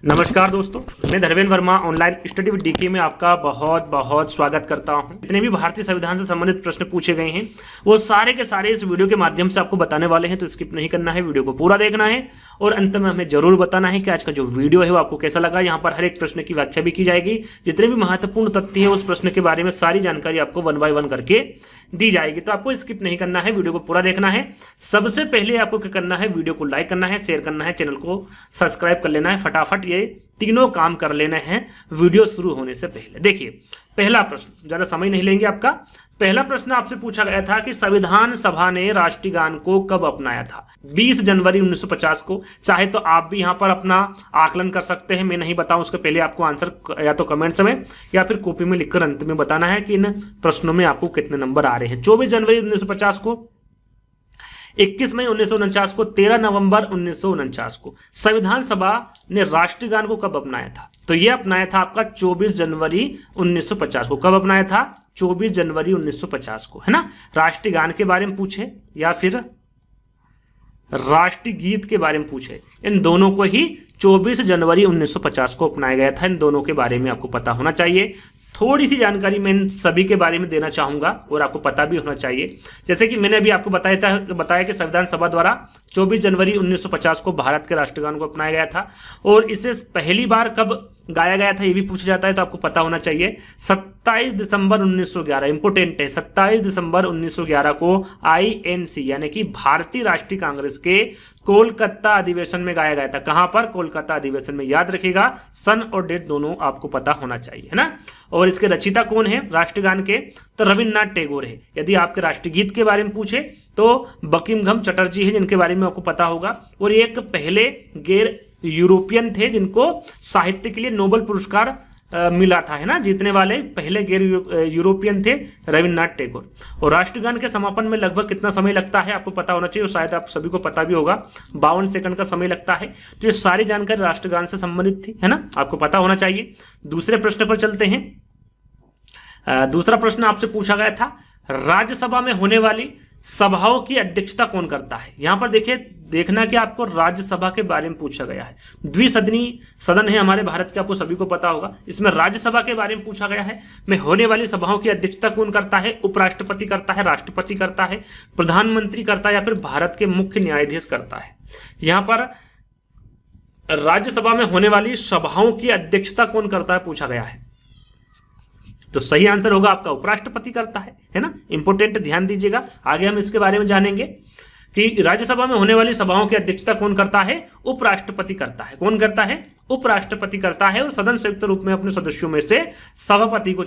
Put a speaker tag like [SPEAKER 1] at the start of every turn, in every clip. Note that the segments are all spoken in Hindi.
[SPEAKER 1] नमस्कार दोस्तों, मैं Dharmendra Verma online study with DK में आपका बहुत बहुत स्वागत करता हूं। जितने भी भारतीय संविधान से संबंधित प्रश्न पूछे गए हैं वो सारे के सारे इस वीडियो के माध्यम से आपको बताने वाले हैं, तो स्किप नहीं करना है, वीडियो को पूरा देखना है और अंत में हमें जरूर बताना है कि आज का जो वीडियो है वो आपको कैसा लगा। यहाँ पर हर एक प्रश्न की व्याख्या भी की जाएगी, जितने भी महत्वपूर्ण तथ्य है उस प्रश्न के बारे में सारी जानकारी आपको 1 बाय 1 करके दी जाएगी। तो आपको स्किप नहीं करना है, वीडियो को पूरा देखना है। सबसे पहले आपको क्या करना है, वीडियो को लाइक करना है, शेयर करना है, चैनल को सब्सक्राइब कर लेना है। फटाफट ये तीनों काम कर लेना है वीडियो शुरू होने से पहले। देखिए पहला प्रश्न, ज्यादा समय नहीं लेंगे आपका। पहला प्रश्न आपसे पूछा गया था कि संविधान सभा ने राष्ट्रीय गान को कब अपनाया था? 20 जनवरी 1950 को। चाहे तो आप भी यहां पर अपना आकलन कर सकते हैं, मैं नहीं बताऊं उसके पहले आपको आंसर या तो कमेंट्स में या फिर कॉपी में लिखकर अंत में बताना है कि इन प्रश्नों में आपको कितने नंबर आ रहे हैं। 24 जनवरी 1950 को, 21 मई 1949 को, 13 नवंबर 1949 को। संविधान सभा ने राष्ट्रीय गान को कब अपनाया था? तो यह अपनाया था आपका 24 जनवरी 1950 को। कब अपनाया था? 24 जनवरी 1950 को, है ना। राष्ट्रीय गान के बारे में पूछे या फिर राष्ट्रीय गीत के बारे में पूछे, इन दोनों को ही 24 जनवरी 1950 को अपनाया गया था। इन दोनों के बारे में आपको पता होना चाहिए। थोड़ी सी जानकारी मैं इन सभी के बारे में देना चाहूंगा और आपको पता भी होना चाहिए। जैसे कि मैंने अभी आपको बताया कि संविधान सभा द्वारा 24 जनवरी 1950 को भारत के राष्ट्रीय गान को अपनाया गया था और इसे पहली बार कब गाया गया था ये भी पूछा जाता है, तो आपको पता होना चाहिए। 27 दिसंबर 1911, इंपोर्टेंट है, 27 दिसंबर 1911 को INC यानी कि भारतीय राष्ट्रीय कांग्रेस के कोलकाता अधिवेशन में गाया गया था। कहां पर? कोलकाता अधिवेशन में। याद रखिएगा, सन और डेट दोनों आपको पता होना चाहिए, है ना। और इसके रचयिता कौन है राष्ट्रीय गान के? तो रविन्द्रनाथ टैगोर है। यदि आपके राष्ट्रीय गीत के बारे में पूछे तो बंकिमचंद्र चटर्जी है, जिनके बारे में आपको पता होगा। और एक पहले गैर यूरोपियन थे जिनको साहित्य के लिए नोबेल पुरस्कार मिला था, है ना। जीतने वाले पहले गैर यूरोपियन थे रविन्द्रनाथ टैगोर। और राष्ट्रगान के समापन में लगभग कितना समय लगता है आपको पता होना चाहिए, और शायद आप सभी को पता भी होगा, 52 सेकंड का समय लगता है। तो ये सारी जानकारी राष्ट्रगान से संबंधित थी, है ना, आपको पता होना चाहिए। दूसरे प्रश्न पर चलते हैं। दूसरा प्रश्न आपसे पूछा गया था, राज्यसभा में होने वाली सभाओं की अध्यक्षता कौन करता है? यहां पर देखिए, देखना कि आपको राज्यसभा के बारे में पूछा गया है। द्विसदनीय सदन है हमारे भारत के, आपको सभी को पता होगा। इसमें राज्यसभा के बारे में पूछा गया है। में होने वाली सभाओं की अध्यक्षता कौन करता है? उपराष्ट्रपति करता है, राष्ट्रपति करता है, प्रधानमंत्री करता है या फिर भारत के मुख्य न्यायाधीश करता है? यहां पर राज्यसभा में होने वाली सभाओं की अध्यक्षता कौन करता है पूछा गया है। तो सही आंसर होगा आपका उपराष्ट्रपति करता है ना। इंपोर्टेंट, ध्यान दीजिएगा, आगे हम इसके बारे में जानेंगे कि राज्यसभा में होने वाली सभाओं की अध्यक्षता कौन करता है? उपराष्ट्रपति करता है। कौन करता है? उपराष्ट्रपति करता है। और सदन संयुक्त रूप में अपने सदस्यों में से सभापति को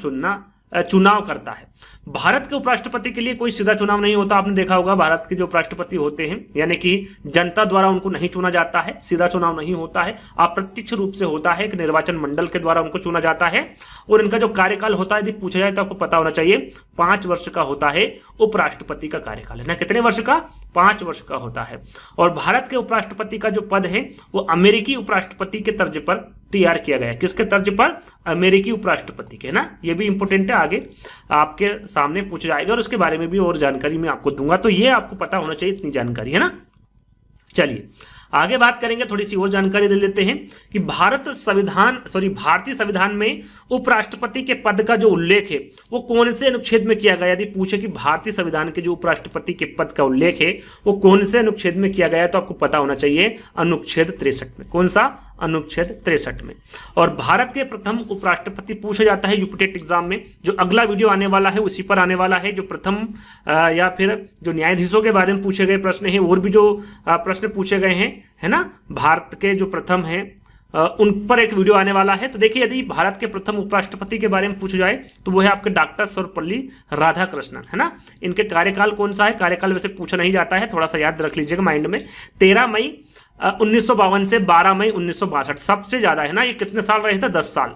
[SPEAKER 1] चुनाव करता है। भारत के उपराष्ट्रपति के लिए कोई सीधा चुनाव नहीं होता। आपने देखा होगा भारत के जो उपराष्ट्रपति होते हैं यानी कि जनता द्वारा उनको नहीं चुना जाता है, सीधा चुनाव नहीं होता है, अप्रत्यक्ष रूप से होता है। एक निर्वाचन मंडल के द्वारा उनको चुना जाता है। और इनका जो कार्यकाल होता है, यदि पूछा जाए तो आपको पता होना चाहिए, 5 वर्ष का होता है उपराष्ट्रपति का कार्यकाल, है ना। कितने वर्ष का? 5 वर्ष का होता है। और भारत के उपराष्ट्रपति का जो पद है वो अमेरिकी उपराष्ट्रपति के तर्ज पर तैयार किया गया है। किसके तर्ज पर? अमेरिकी उपराष्ट्रपति के, ना। ये भी इंपोर्टेंट है, आगे आपके सामने पूछा जाएगा और उसके बारे में भी और जानकारी मैं आपको दूंगा। तो ये आपको पता होना चाहिए, इतनी जानकारी, है ना। चलिए आगे बात करेंगे, थोड़ी सी और जानकारी दे लेते हैं कि भारतीय संविधान में उपराष्ट्रपति के पद का जो उल्लेख है वो कौन से अनुच्छेद में किया गया? यदि पूछे कि भारतीय संविधान के जो उपराष्ट्रपति के पद का उल्लेख है वो कौन से अनुच्छेद में किया गया है, तो आपको पता होना चाहिए अनुच्छेद 63 में। कौन सा? अनुच्छेद 63 में। और भारत के प्रथम उपराष्ट्रपति पूछा जाता है यूपीटेट एग्जाम में। जो अगला वीडियो आने वाला है उसी पर आने वाला है। जो प्रथम या फिर जो न्यायाधीशों के बारे में पूछे गए प्रश्न हैं और भी जो प्रश्न पूछे गए हैं, है ना, भारत के जो प्रथम हैं उन पर एक वीडियो आने वाला है। तो देखिए, यदि भारत के प्रथम उपराष्ट्रपति के बारे में पूछा जाए तो वो है आपके डॉक्टर सर्वपल्ली राधाकृष्णन, है ना। इनके कार्यकाल कौन सा है? कार्यकाल वैसे पूछा नहीं जाता है, थोड़ा सा याद रख लीजिएगा माइंड में। 13 मई 1952 से 12 मई 1962, सबसे ज्यादा, है ना। ये कितने साल रहे थे? 10 साल,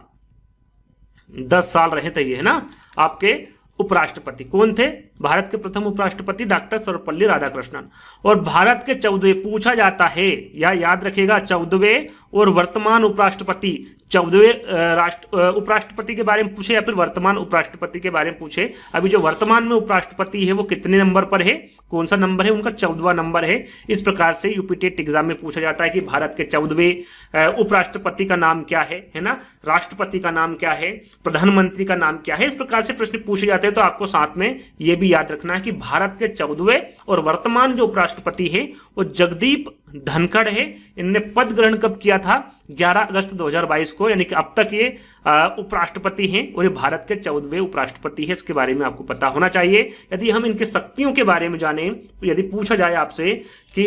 [SPEAKER 1] 10 साल रहे थे ये, है ना, आपके उपराष्ट्रपति। कौन थे? भारत के प्रथम उपराष्ट्रपति डॉक्टर सर्वपल्ली राधाकृष्णन। और भारत के 14वें पूछा जाता है, या याद रखिएगा 14वें और वर्तमान उपराष्ट्रपति, 14वें उपराष्ट्रपति के बारे में पूछे या फिर वर्तमान उपराष्ट्रपति के बारे में पूछे। अभी जो वर्तमान में उपराष्ट्रपति है वो कितने नंबर पर है, कौन सा नंबर है, उनका 14वां नंबर है। इस प्रकार से यूपी टेट एग्जाम में पूछा जाता है कि भारत के 14वें उपराष्ट्रपति का नाम क्या है ना, राष्ट्रपति का नाम क्या है, प्रधानमंत्री का नाम क्या है। इस प्रकार से प्रश्न पूछे जाते हैं। तो आपको साथ में यह भी याद रखना है कि भारत के 14वें और वर्तमान जो उपराष्ट्रपति है वो जगदीप धनखड़ है। इनने पद ग्रहण कब किया था, 11 अगस्त 2022 को, यानी कि अब तक ये उपराष्ट्रपति हैं और ये भारत के 14वें उपराष्ट्रपति है। इसके बारे में आपको पता होना चाहिए। यदि हम इनके शक्तियों के बारे में जाने, तो यदि पूछा जाए आपसे कि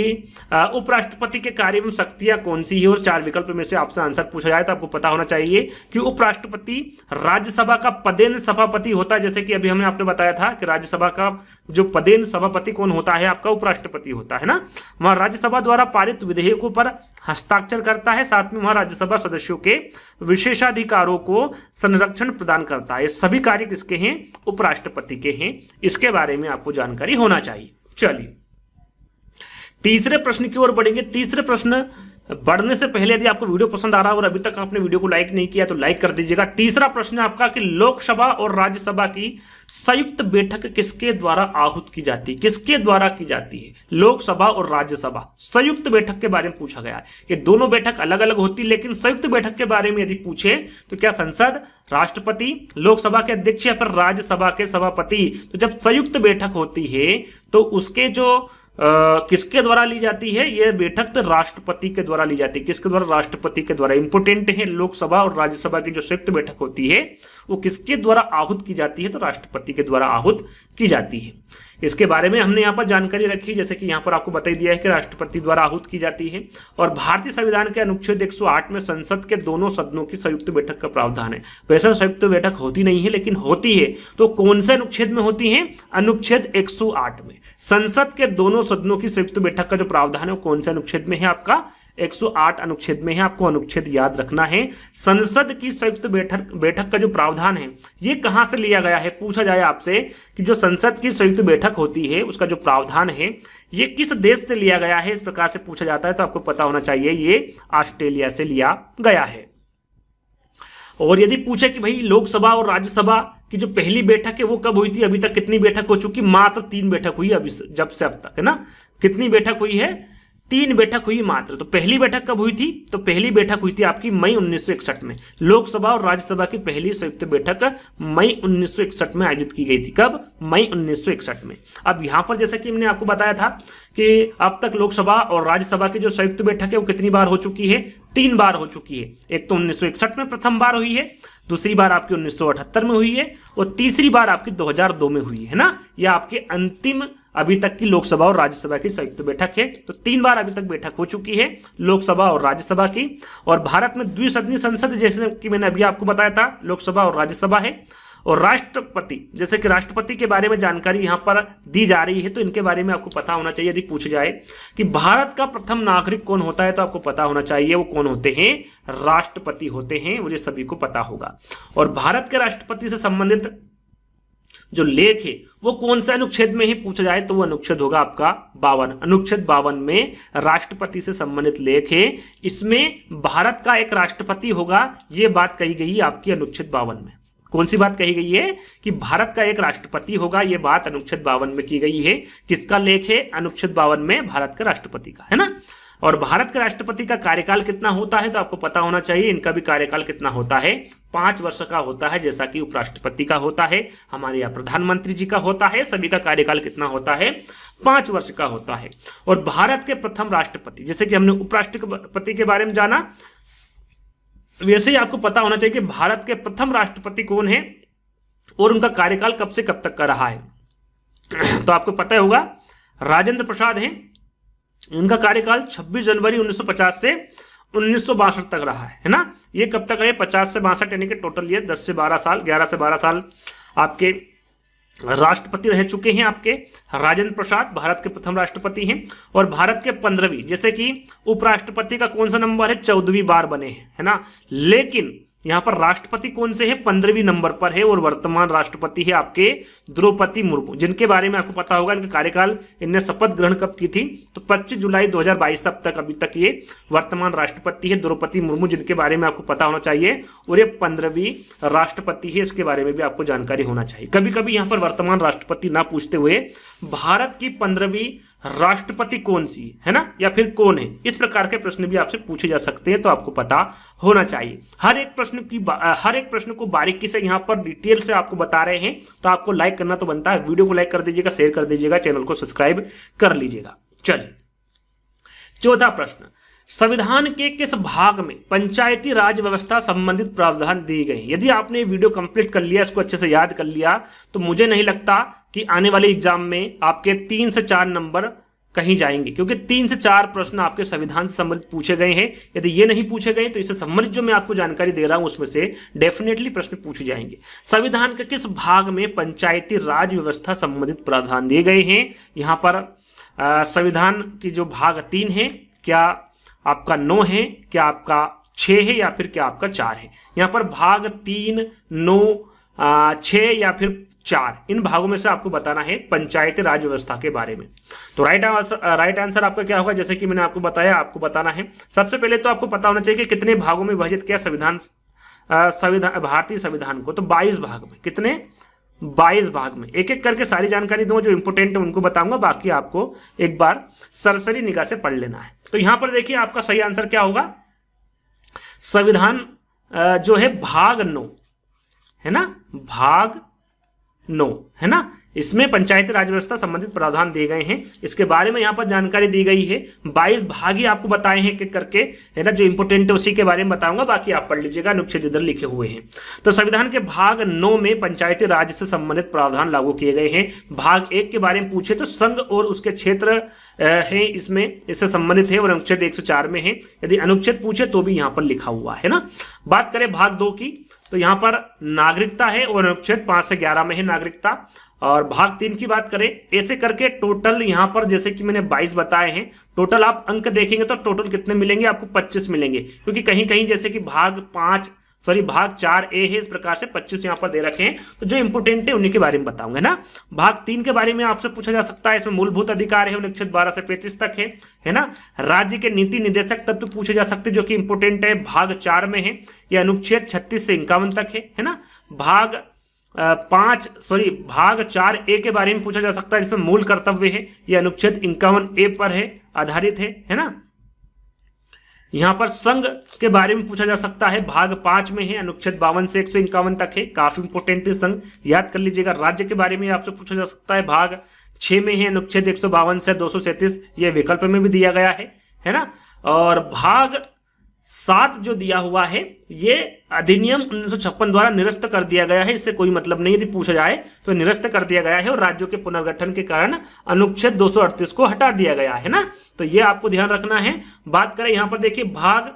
[SPEAKER 1] उपराष्ट्रपति के कार्य में शक्तियां कौन सी है और 4 विकल्प में से आपसे आंसर पूछा जाए, तो आपको पता होना चाहिए कि उपराष्ट्रपति राज्यसभा का पदेन सभापति होता है। जैसे कि अभी हमने आपने बताया था कि राज्यसभा का जो पदेन सभापति कौन होता है, आपका उपराष्ट्रपति होता है ना। वहां राज्यसभा द्वारा पारित विधेयकों पर हस्ताक्षर करता है, साथ में वहां राज्यसभा सदस्यों के विशेषाधिकारों को संरक्षण प्रदान करता है। सभी कार्य किसके हैं, उपराष्ट्रपति के हैं। इसके बारे में आपको जानकारी होना चाहिए। चलिए तीसरे प्रश्न की ओर बढ़ेंगे। तीसरे प्रश्न बढ़ने से पहले यदि आपको वीडियो पसंद आ रहा है और अभी तक आपने वीडियो को लाइक नहीं किया तो लाइक कर दीजिएगा। तीसरा प्रश्न है आपका कि लोकसभा और राज्यसभा की संयुक्त बैठक किसके द्वारा आहूत की जाती है, किसके द्वारा की जाती है। लोकसभा और राज्यसभा संयुक्त बैठक के बारे में पूछा गया है। ये दोनों बैठक अलग अलग होती है, लेकिन संयुक्त बैठक के बारे में यदि पूछे तो क्या संसद, राष्ट्रपति, लोकसभा के अध्यक्ष या फिर राज्यसभा के सभापति। तो जब संयुक्त बैठक होती है तो उसके जो किसके द्वारा ली जाती है, यह बैठक तो राष्ट्रपति के द्वारा ली जाती है। किसके द्वारा, राष्ट्रपति के द्वारा। इंपोर्टेंट है, लोकसभा और राज्यसभा की जो संयुक्त बैठक होती है वो किसके द्वारा आहूत की जाती है, तो राष्ट्रपति के द्वारा आहूत की जाती है। इसके बारे में हमने यहाँ पर जानकारी रखी, जैसे कि यहाँ पर आपको बता दिया है कि राष्ट्रपति द्वारा आहूत की जाती है। और भारतीय संविधान के अनुच्छेद 108 में संसद के दोनों सदनों की संयुक्त बैठक का प्रावधान है। वैसे संयुक्त बैठक होती नहीं है, लेकिन होती है। तो कौन से अनुच्छेद में होती है, अनुच्छेद 108 में। संसद के दोनों सदनों की संयुक्त बैठक का जो प्रावधान है वो कौन से अनुच्छेद में है, आपका 108 अनुच्छेद में है। आपको अनुच्छेद याद रखना है। संसद की संयुक्त बैठक का जो प्रावधान है ये कहां से लिया गया है, पूछा जाए आपसे कि जो संसद की संयुक्त बैठक होती है उसका जो प्रावधान है ये किस देश से लिया गया है, इस प्रकार से पूछा जाता है। तो आपको पता होना चाहिए ये ऑस्ट्रेलिया से लिया गया है। और यदि पूछे कि भाई लोकसभा और राज्यसभा की जो पहली बैठक है वो कब हुई थी, अभी तक कितनी बैठक हो चुकी, मात्र 3 बैठक हुई अभी जब से अब तक, है ना। कितनी बैठक हुई है, 3 बैठक हुई मात्र। तो पहली बैठक कब हुई थी, तो पहली बैठक हुई थी आपकी मई 1961 में। लोकसभा और राज्यसभा की पहली संयुक्त बैठक मई 1961 में आयोजित की गई थी। कब, मई 1961 में। अब यहां पर जैसा कि हमने आपको बताया था कि अब तक लोकसभा और राज्यसभा की जो संयुक्त बैठक है वो कितनी बार हो चुकी है, 3 बार हो चुकी है। एक तो 1961 में प्रथम बार हुई है, दूसरी बार आपकी 1978 में हुई है और तीसरी बार आपकी 2002 में हुई है ना। यह आपके अंतिम अभी तक की लोकसभा और राज्यसभा की संयुक्त बैठक है। तो 3 बार अभी तक बैठक हो चुकी है लोकसभा और राज्यसभा की। और भारत में द्विसदनीय संसद, जैसे कि मैंने अभी आपको बताया था, लोकसभा और राज्यसभा है। और राष्ट्रपति, जैसे कि राष्ट्रपति के बारे में जानकारी यहां पर दी जा रही है, तो इनके बारे में आपको पता होना चाहिए। यदि पूछ जाए कि भारत का प्रथम नागरिक कौन होता है, तो आपको पता होना चाहिए वो कौन होते हैं, राष्ट्रपति होते हैं। मुझे सभी को पता होगा। और भारत के राष्ट्रपति से संबंधित जो लेख है वो कौन से अनुच्छेद में ही पूछा जाए, तो वो अनुच्छेद होगा आपका 52। अनुच्छेद 52 में राष्ट्रपति से संबंधित लेख है। इसमें भारत का एक राष्ट्रपति होगा, ये बात कही गई है आपकी अनुच्छेद 52 में। कौन सी बात कही गई है कि भारत का एक राष्ट्रपति होगा, यह बात अनुच्छेद 52 में की गई है। किसका लेख है, अनुच्छेद 52 में भारत के राष्ट्रपति का, है ना। और भारत के राष्ट्रपति का कार्यकाल कितना होता है, तो आपको पता होना चाहिए इनका भी कार्यकाल कितना होता है, 5 वर्ष का होता है। जैसा कि उपराष्ट्रपति का होता है, हमारे यहाँ प्रधानमंत्री जी का होता है, सभी का कार्यकाल कितना होता है, 5 वर्ष का होता है। और भारत के प्रथम राष्ट्रपति, जैसे कि हमने उपराष्ट्रपति के बारे में जाना, वैसे ही आपको पता होना चाहिए कि भारत के प्रथम राष्ट्रपति कौन है और उनका कार्यकाल कब से कब तक का रहा है। तो आपको पता होगा राजेंद्र प्रसाद हैं। इनका कार्यकाल 26 जनवरी 1950 से 1962 तक रहा है ना। ये कब तक है, 50 से 62, यानी कि टोटल ये 10 से 12 साल, 11 से 12 साल आपके राष्ट्रपति रह चुके हैं। आपके राजेंद्र प्रसाद भारत के प्रथम राष्ट्रपति हैं। और भारत के 15वीं, जैसे कि उपराष्ट्रपति का कौन सा नंबर है, 14वीं बार बने हैं, है ना। लेकिन यहाँ पर राष्ट्रपति कौन से है, 15वीं नंबर पर है और वर्तमान राष्ट्रपति है आपके द्रौपदी मुर्मू, जिनके बारे में आपको पता होगा इनका कार्यकाल, इनने शपथ ग्रहण कब की थी, तो 25 जुलाई 2022 अब तक, अभी तक ये वर्तमान राष्ट्रपति है द्रौपदी मुर्मू, जिनके बारे में आपको पता होना चाहिए, और ये 15वीं राष्ट्रपति है, इसके बारे में भी आपको जानकारी होना चाहिए। कभी कभी यहाँ पर वर्तमान राष्ट्रपति ना पूछते हुए भारत की 15वीं राष्ट्रपति कौन सी है ना, या फिर कौन है, इस प्रकार के प्रश्न भी आपसे पूछे जा सकते हैं, तो आपको पता होना चाहिए। हर एक प्रश्न को बारीकी से यहाँ पर डिटेल से आपको बता रहे हैं, तो आपको लाइक करना तो बनता है, वीडियो को लाइक कर दीजिएगा, शेयर कर दीजिएगा, चैनल को सब्सक्राइब कर लीजिएगा। चलिए चौथा प्रश्न, संविधान के किस भाग में पंचायती राज व्यवस्था संबंधित प्रावधान दिए गए हैं? यदि आपने वीडियो कंप्लीट कर लिया, इसको अच्छे से याद कर लिया, तो मुझे नहीं लगता कि आने वाले एग्जाम में आपके 3 से 4 नंबर कहीं जाएंगे, क्योंकि 3 से 4 प्रश्न आपके संविधान से संबंधित पूछे गए हैं। यदि ये नहीं पूछे गए तो इससे संबंधित जो मैं आपको जानकारी दे रहा हूं उसमें से डेफिनेटली प्रश्न पूछे जाएंगे। संविधान के किस भाग में पंचायती राज व्यवस्था संबंधित प्रावधान दिए गए हैं? यहाँ पर संविधान की जो भाग 3 है, क्या आपका 9 है, क्या आपका 6 है, या फिर क्या आपका 4 है? यहाँ पर भाग 3, 9, 6 या फिर 4, इन भागों में से आपको बताना है पंचायती राज व्यवस्था के बारे में। तो राइट आंसर आपका क्या होगा, जैसे कि मैंने आपको बताया, आपको बताना है। सबसे पहले तो आपको पता होना चाहिए कि कितने भागों में विभाजित किया भारतीय संविधान को, तो 22 भाग में। कितने? 22 भाग में। एक एक करके सारी जानकारी दूंगा, जो इंपोर्टेंट है उनको बताऊंगा, बाकी आपको एक बार सरसरी निगाह से पढ़ लेना है। तो यहां पर देखिए आपका सही आंसर क्या होगा, संविधान जो है भाग 9 है ना, भाग 9 है ना, इसमें पंचायती राज व्यवस्था संबंधित प्रावधान दिए गए हैं। इसके बारे में यहाँ पर जानकारी दी गई है, 22 भाग ही आपको बताए हैं एक करके, है ना, जो इंपोर्टेंट है उसी के बारे में बताऊंगा, बाकी आप पढ़ लीजिएगा, अनुच्छेद इधर लिखे हुए हैं। तो संविधान के भाग 9 में पंचायती राज से संबंधित प्रावधान लागू किए गए हैं। भाग 1 के बारे में पूछे तो संघ और उसके क्षेत्र है, इसमें इससे संबंधित है, और अनुच्छेद 104 में है। यदि अनुच्छेद पूछे तो भी यहाँ पर लिखा हुआ है ना। बात करें भाग 2 की, तो यहाँ पर नागरिकता है, और अनुच्छेद 5 से 11 में है नागरिकता। और भाग 3 की बात करें, ऐसे करके टोटल यहाँ पर जैसे कि मैंने 22 बताए हैं, टोटल आप अंक देखेंगे तो टोटल कितने मिलेंगे आपको? 25 मिलेंगे, क्योंकि कहीं कहीं जैसे कि भाग 4A है, इस प्रकार से 25 यहाँ पर दे रखे हैं। तो जो इंपोर्टेंट है उन्हीं के बारे में बताऊंगा ना। भाग 3 के बारे में आपसे पूछा जा सकता है, इसमें मूलभूत अधिकार है, अनुच्छेद 12 से 35 तक है ना। राज्य के नीति निर्देशक तत्व पूछे जा सकते जो कि इंपोर्टेंट है, भाग 4 में है, यह अनुच्छेद 36 से 51 तक है ना। भाग 4A के बारे में पूछा जा सकता है, जिसमें मूल कर्तव्य है, यह अनुच्छेद 51A पर है, आधारित है ना। यहां पर संघ के बारे में पूछा जा सकता है, भाग 5 में है, अनुच्छेद 52 से 151 तक है, काफी इंपोर्टेंट है संघ, याद कर लीजिएगा। राज्य के बारे में आपसे पूछा जा सकता है, भाग 6 में है, अनुच्छेद 152 से 237, यह विकल्प में भी दिया गया है ना। और भाग 7 जो दिया हुआ है, ये अधिनियम 1956 द्वारा निरस्त कर दिया गया है, इससे कोई मतलब नहीं, यदि पूछा जाए तो निरस्त कर दिया गया है, और राज्यों के पुनर्गठन के कारण अनुच्छेद 238 को हटा दिया गया है ना। तो ये आपको ध्यान रखना है। बात करें यहाँ पर देखिए भाग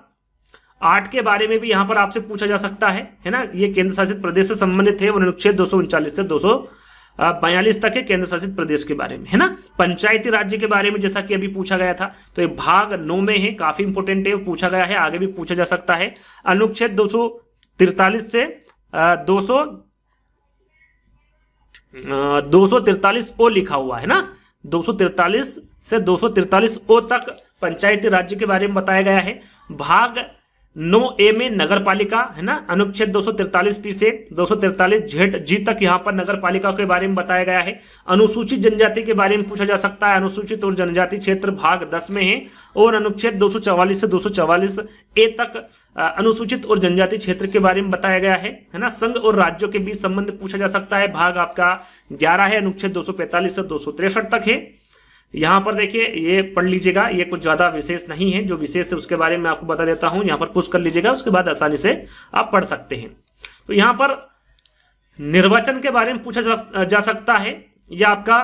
[SPEAKER 1] 8 के बारे में भी यहाँ पर आपसे पूछा जा सकता है ना। ये केंद्र शासित प्रदेश से संबंधित है, और अनुच्छेद 239 से 242 तक है, केंद्र शासित प्रदेश के बारे में है ना। पंचायती राज्य के बारे में जैसा कि अभी पूछा गया था, तो ये भाग 9 में है, काफी इंपोर्टेंट है, पूछा गया है, आगे भी पूछा जा सकता है। अनुच्छेद 243 से 243 ओ लिखा हुआ है ना, 243 से 243 ओ तक पंचायती राज्य के बारे में बताया गया है। भाग 9A में नगर पालिका है ना, अनुच्छेद 243P से 243Z तक यहाँ पर नगर पालिका के बारे में बताया गया है। अनुसूचित जनजाति के बारे में पूछा जा सकता है, अनुसूचित और जनजाति क्षेत्र भाग 10 में है, और अनुच्छेद 244 से 244A तक अनुसूचित और जनजाति क्षेत्र के बारे में बताया गया है ना। संघ और राज्यों के बीच संबंध पूछा जा सकता है, भाग आपका 11 है, अनुच्छेद 245 से 263 तक है। यहां पर देखिए, ये पढ़ लीजिएगा, ये कुछ ज्यादा विशेष नहीं है, जो विशेष है उसके बारे में आपको बता देता हूं, यहां पर पुश कर लीजिएगा, उसके बाद आसानी से आप पढ़ सकते हैं। तो यहां पर निर्वाचन के बारे में पूछा जा सकता है, यह आपका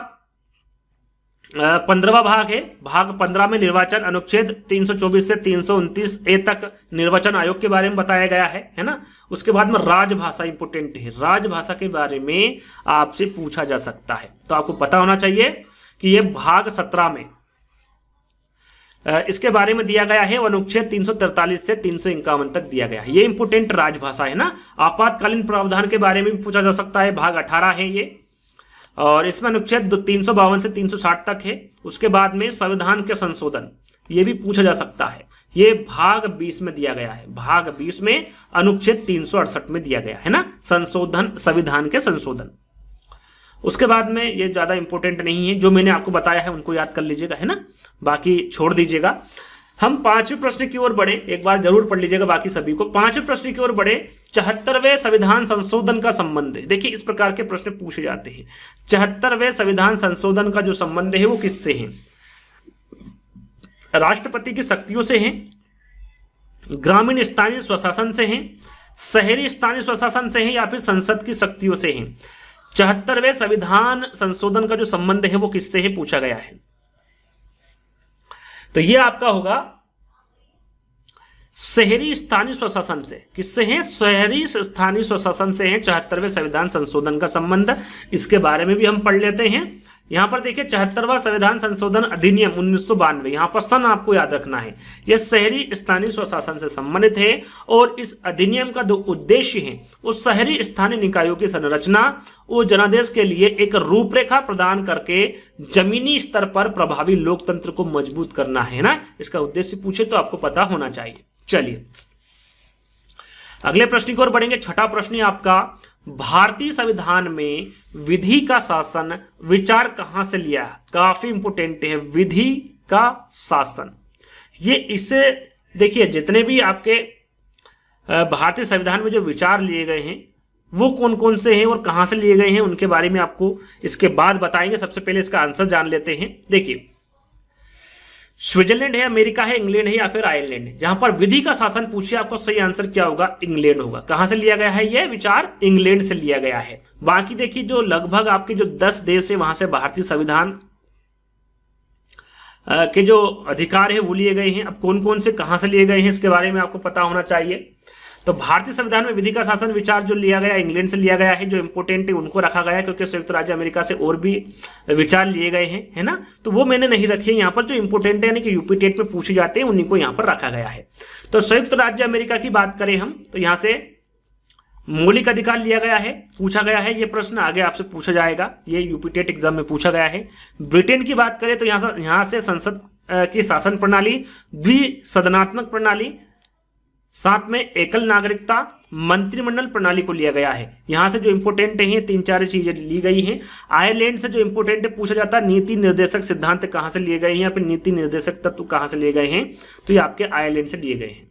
[SPEAKER 1] 15वां भाग है। भाग 15 में निर्वाचन, अनुच्छेद 324 से 329A तक निर्वाचन आयोग के बारे में बताया गया है ना। उसके बाद में राजभाषा इंपोर्टेंट है, राजभाषा के बारे में आपसे पूछा जा सकता है, तो आपको पता होना चाहिए कि ये भाग 17 में इसके बारे में दिया गया है, अनुच्छेद 343 से 351 तक दिया गया है। ये इंपोर्टेंट राजभाषा है ना। आपातकालीन प्रावधान के बारे में भी पूछा जा सकता है, भाग 18 है ये, और इसमें अनुच्छेद 352 से 360 तक है। उसके बाद में संविधान के संशोधन, ये भी पूछा जा सकता है, ये भाग 20 में दिया गया है। भाग 20 में अनुच्छेद 368 में दिया गया है ना, संशोधन, संविधान के संशोधन। उसके बाद में ये ज्यादा इंपॉर्टेंट नहीं है, जो मैंने आपको बताया है उनको याद कर लीजिएगा, है ना, बाकी छोड़ दीजिएगा। हम 5वें प्रश्न की ओर बढ़े, एक बार जरूर पढ़ लीजिएगा बाकी सभी को। 5वें प्रश्न की ओर बढ़े, 74वें संविधान संशोधन का संबंध है। देखिए इस प्रकार के प्रश्न पूछे जाते हैं। 74वें संविधान संशोधन का जो संबंध है वो किससे है? राष्ट्रपति की शक्तियों से है, ग्रामीण स्थानीय स्वशासन से है, शहरी स्थानीय स्वशासन से है, या फिर संसद की शक्तियों से है। 74वें संविधान संशोधन का जो संबंध है वो किससे है पूछा गया है। तो ये आपका होगा शहरी स्थानीय स्वशासन से। किससे है? शहरी स्थानीय स्वशासन से है 74वें संविधान संशोधन का संबंध। इसके बारे में भी हम पढ़ लेते हैं। यहां पर देखिए 74वां संविधान संशोधन अधिनियम 1992, यहां पर सन आपको याद रखना है। यह शहरी स्थानीय स्वशासन से संबंधित है और इस अधिनियम का जो उद्देश्य है उस शहरी स्थानीय निकायों की संरचना और जनादेश के लिए एक रूपरेखा प्रदान करके जमीनी स्तर पर प्रभावी लोकतंत्र को मजबूत करना है ना। इसका उद्देश्य पूछे तो आपको पता होना चाहिए। चलिए अगले प्रश्न की ओर बढ़ेंगे। छठा प्रश्न आपका, भारतीय संविधान में विधि का शासन विचार कहां से लिया? काफी इंपोर्टेंट है, विधि का शासन। ये इससे देखिए जितने भी आपके भारतीय संविधान में जो विचार लिए गए हैं वो कौन कौन से हैं और कहां से लिए गए हैं उनके बारे में आपको इसके बाद बताएंगे। सबसे पहले इसका आंसर जान लेते हैं। देखिए स्विट्जरलैंड है, अमेरिका है, इंग्लैंड है या फिर आयरलैंड है। जहां पर विधि का शासन पूछे आपको सही आंसर क्या होगा? इंग्लैंड होगा। कहां से लिया गया है यह विचार? इंग्लैंड से लिया गया है। बाकी देखिए जो लगभग आपके जो 10 देश है वहां से भारतीय संविधान के जो अधिकार है वो लिए गए हैं। अब कौन कौन से कहां से लिए गए हैं इसके बारे में आपको पता होना चाहिए। तो भारतीय संविधान में विधि का शासन विचार जो लिया गया इंग्लैंड से लिया गया है। जो इंपोर्टेंट है उनको रखा गया है क्योंकि संयुक्त राज्य अमेरिका से और भी विचार लिए गए हैं, है ना, तो वो मैंने नहीं रखे यहाँ पर। जो इंपोर्टेंट है यानी कि यूपी टेट में पूछे जाते हैं उन्हीं को यहाँ पर रखा गया है। तो संयुक्त राज्य अमेरिका की बात करें हम तो यहाँ से मौलिक अधिकार लिया गया है, पूछा गया है। ये प्रश्न आगे आपसे पूछा जाएगा, ये यूपी टेट एग्जाम में पूछा गया है। ब्रिटेन की बात करें तो यहाँ से संसद की शासन प्रणाली, द्विसदनात्मक प्रणाली, साथ में एकल नागरिकता, मंत्रिमंडल प्रणाली को लिया गया है। यहां से जो इंपोर्टेंट है 3-4 चीजें ली गई हैं। आयरलैंड से जो इंपोर्टेंट है पूछा जाता है नीति निर्देशक सिद्धांत कहां से लिए गए हैं या फिर नीति निर्देशक तत्व कहां से लिए गए हैं, तो ये आपके आयरलैंड से लिए गए हैं।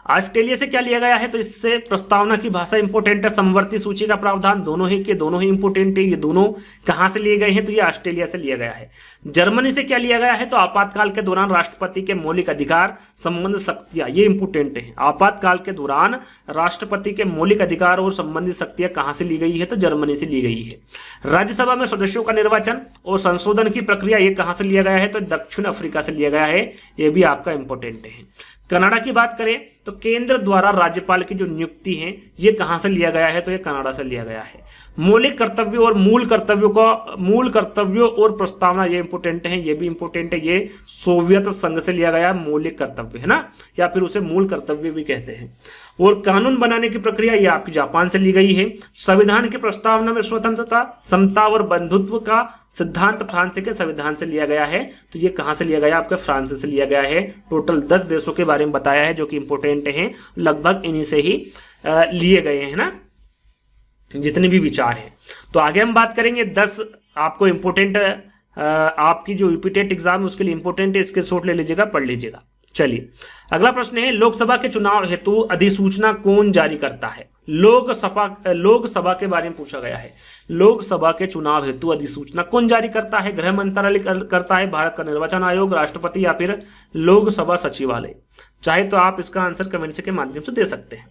[SPEAKER 1] ऑस्ट्रेलिया से क्या लिया गया है? तो इससे प्रस्तावना की भाषा इंपोर्टेंट है, समवर्ती सूची का प्रावधान दोनों ही के दोनों ही इंपोर्टेंट है। ये दोनों कहां से लिए गए हैं? तो ये ऑस्ट्रेलिया से लिया गया है। जर्मनी से क्या लिया गया है? तो आपातकाल के दौरान राष्ट्रपति के मौलिक अधिकार संबंधित शक्तियां, ये इंपोर्टेंट है। आपातकाल के दौरान राष्ट्रपति के मौलिक अधिकार और संबंधित शक्तियां कहां से ली गई है? तो जर्मनी से ली गई है। राज्यसभा में सदस्यों का निर्वाचन और संशोधन की प्रक्रिया ये कहां से लिया गया है? तो दक्षिण अफ्रीका से लिया गया है। ये भी आपका इंपोर्टेंट है। कनाडा की बात करें तो केंद्र द्वारा राज्यपाल की जो नियुक्ति है ये कहां से लिया गया है? तो ये कनाडा से लिया गया है। मौलिक कर्तव्यों और मूल कर्तव्यों और प्रस्तावना ये इंपोर्टेंट है, ये भी इंपोर्टेंट है। ये सोवियत संघ से लिया गया मौलिक कर्तव्य, है ना, या फिर उसे मूल कर्तव्य भी कहते हैं। और कानून बनाने की प्रक्रिया ये आपकी जापान से ली गई है। संविधान की प्रस्तावना में स्वतंत्रता, समता और बंधुत्व का सिद्धांत फ्रांस के संविधान से लिया गया है। तो ये कहां से लिया गया? आपके फ्रांस से लिया गया है। टोटल 10 देशों के बारे में बताया है जो कि इंपोर्टेंट हैं, लगभग इन्हीं से ही लिए गए हैं ना जितने भी विचार हैं। तो आगे हम बात करेंगे 10 आपको इंपोर्टेंट आपकी जो यूपी टेट एग्जाम है उसके लिए इंपोर्टेंट है, इसके शॉर्ट ले लीजिएगा, पढ़ लीजिएगा। चलिए अगला प्रश्न है, लोकसभा के चुनाव हेतु अधिसूचना कौन जारी करता है? लोकसभा के बारे में पूछा गया है। लोकसभा के चुनाव हेतु अधिसूचना कौन जारी करता है? गृह मंत्रालय करता है, भारत का निर्वाचन आयोग, राष्ट्रपति या फिर लोकसभा सचिवालय? चाहे तो आप इसका आंसर कमेंट के माध्यम से दे सकते हैं।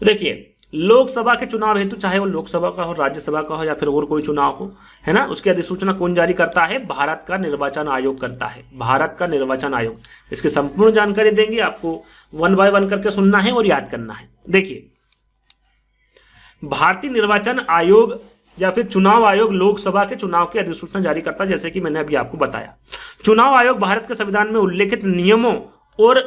[SPEAKER 1] तो देखिए लोकसभा के चुनाव हेतु चाहे वो लोकसभा का हो, राज्यसभा का हो या फिर और कोई चुनाव हो, है ना, उसकी अधिसूचना कौन जारी करता है? भारत का निर्वाचन आयोग करता है। भारत का निर्वाचन आयोग। इसकी संपूर्ण जानकारी देंगे, आपको 1 बाय 1 करके सुनना है और याद करना है। देखिए भारतीय निर्वाचन आयोग या फिर चुनाव आयोग लोकसभा के चुनाव की अधिसूचना जारी करता है, जैसे कि मैंने अभी आपको बताया। चुनाव आयोग भारत के संविधान में उल्लेखित नियमों और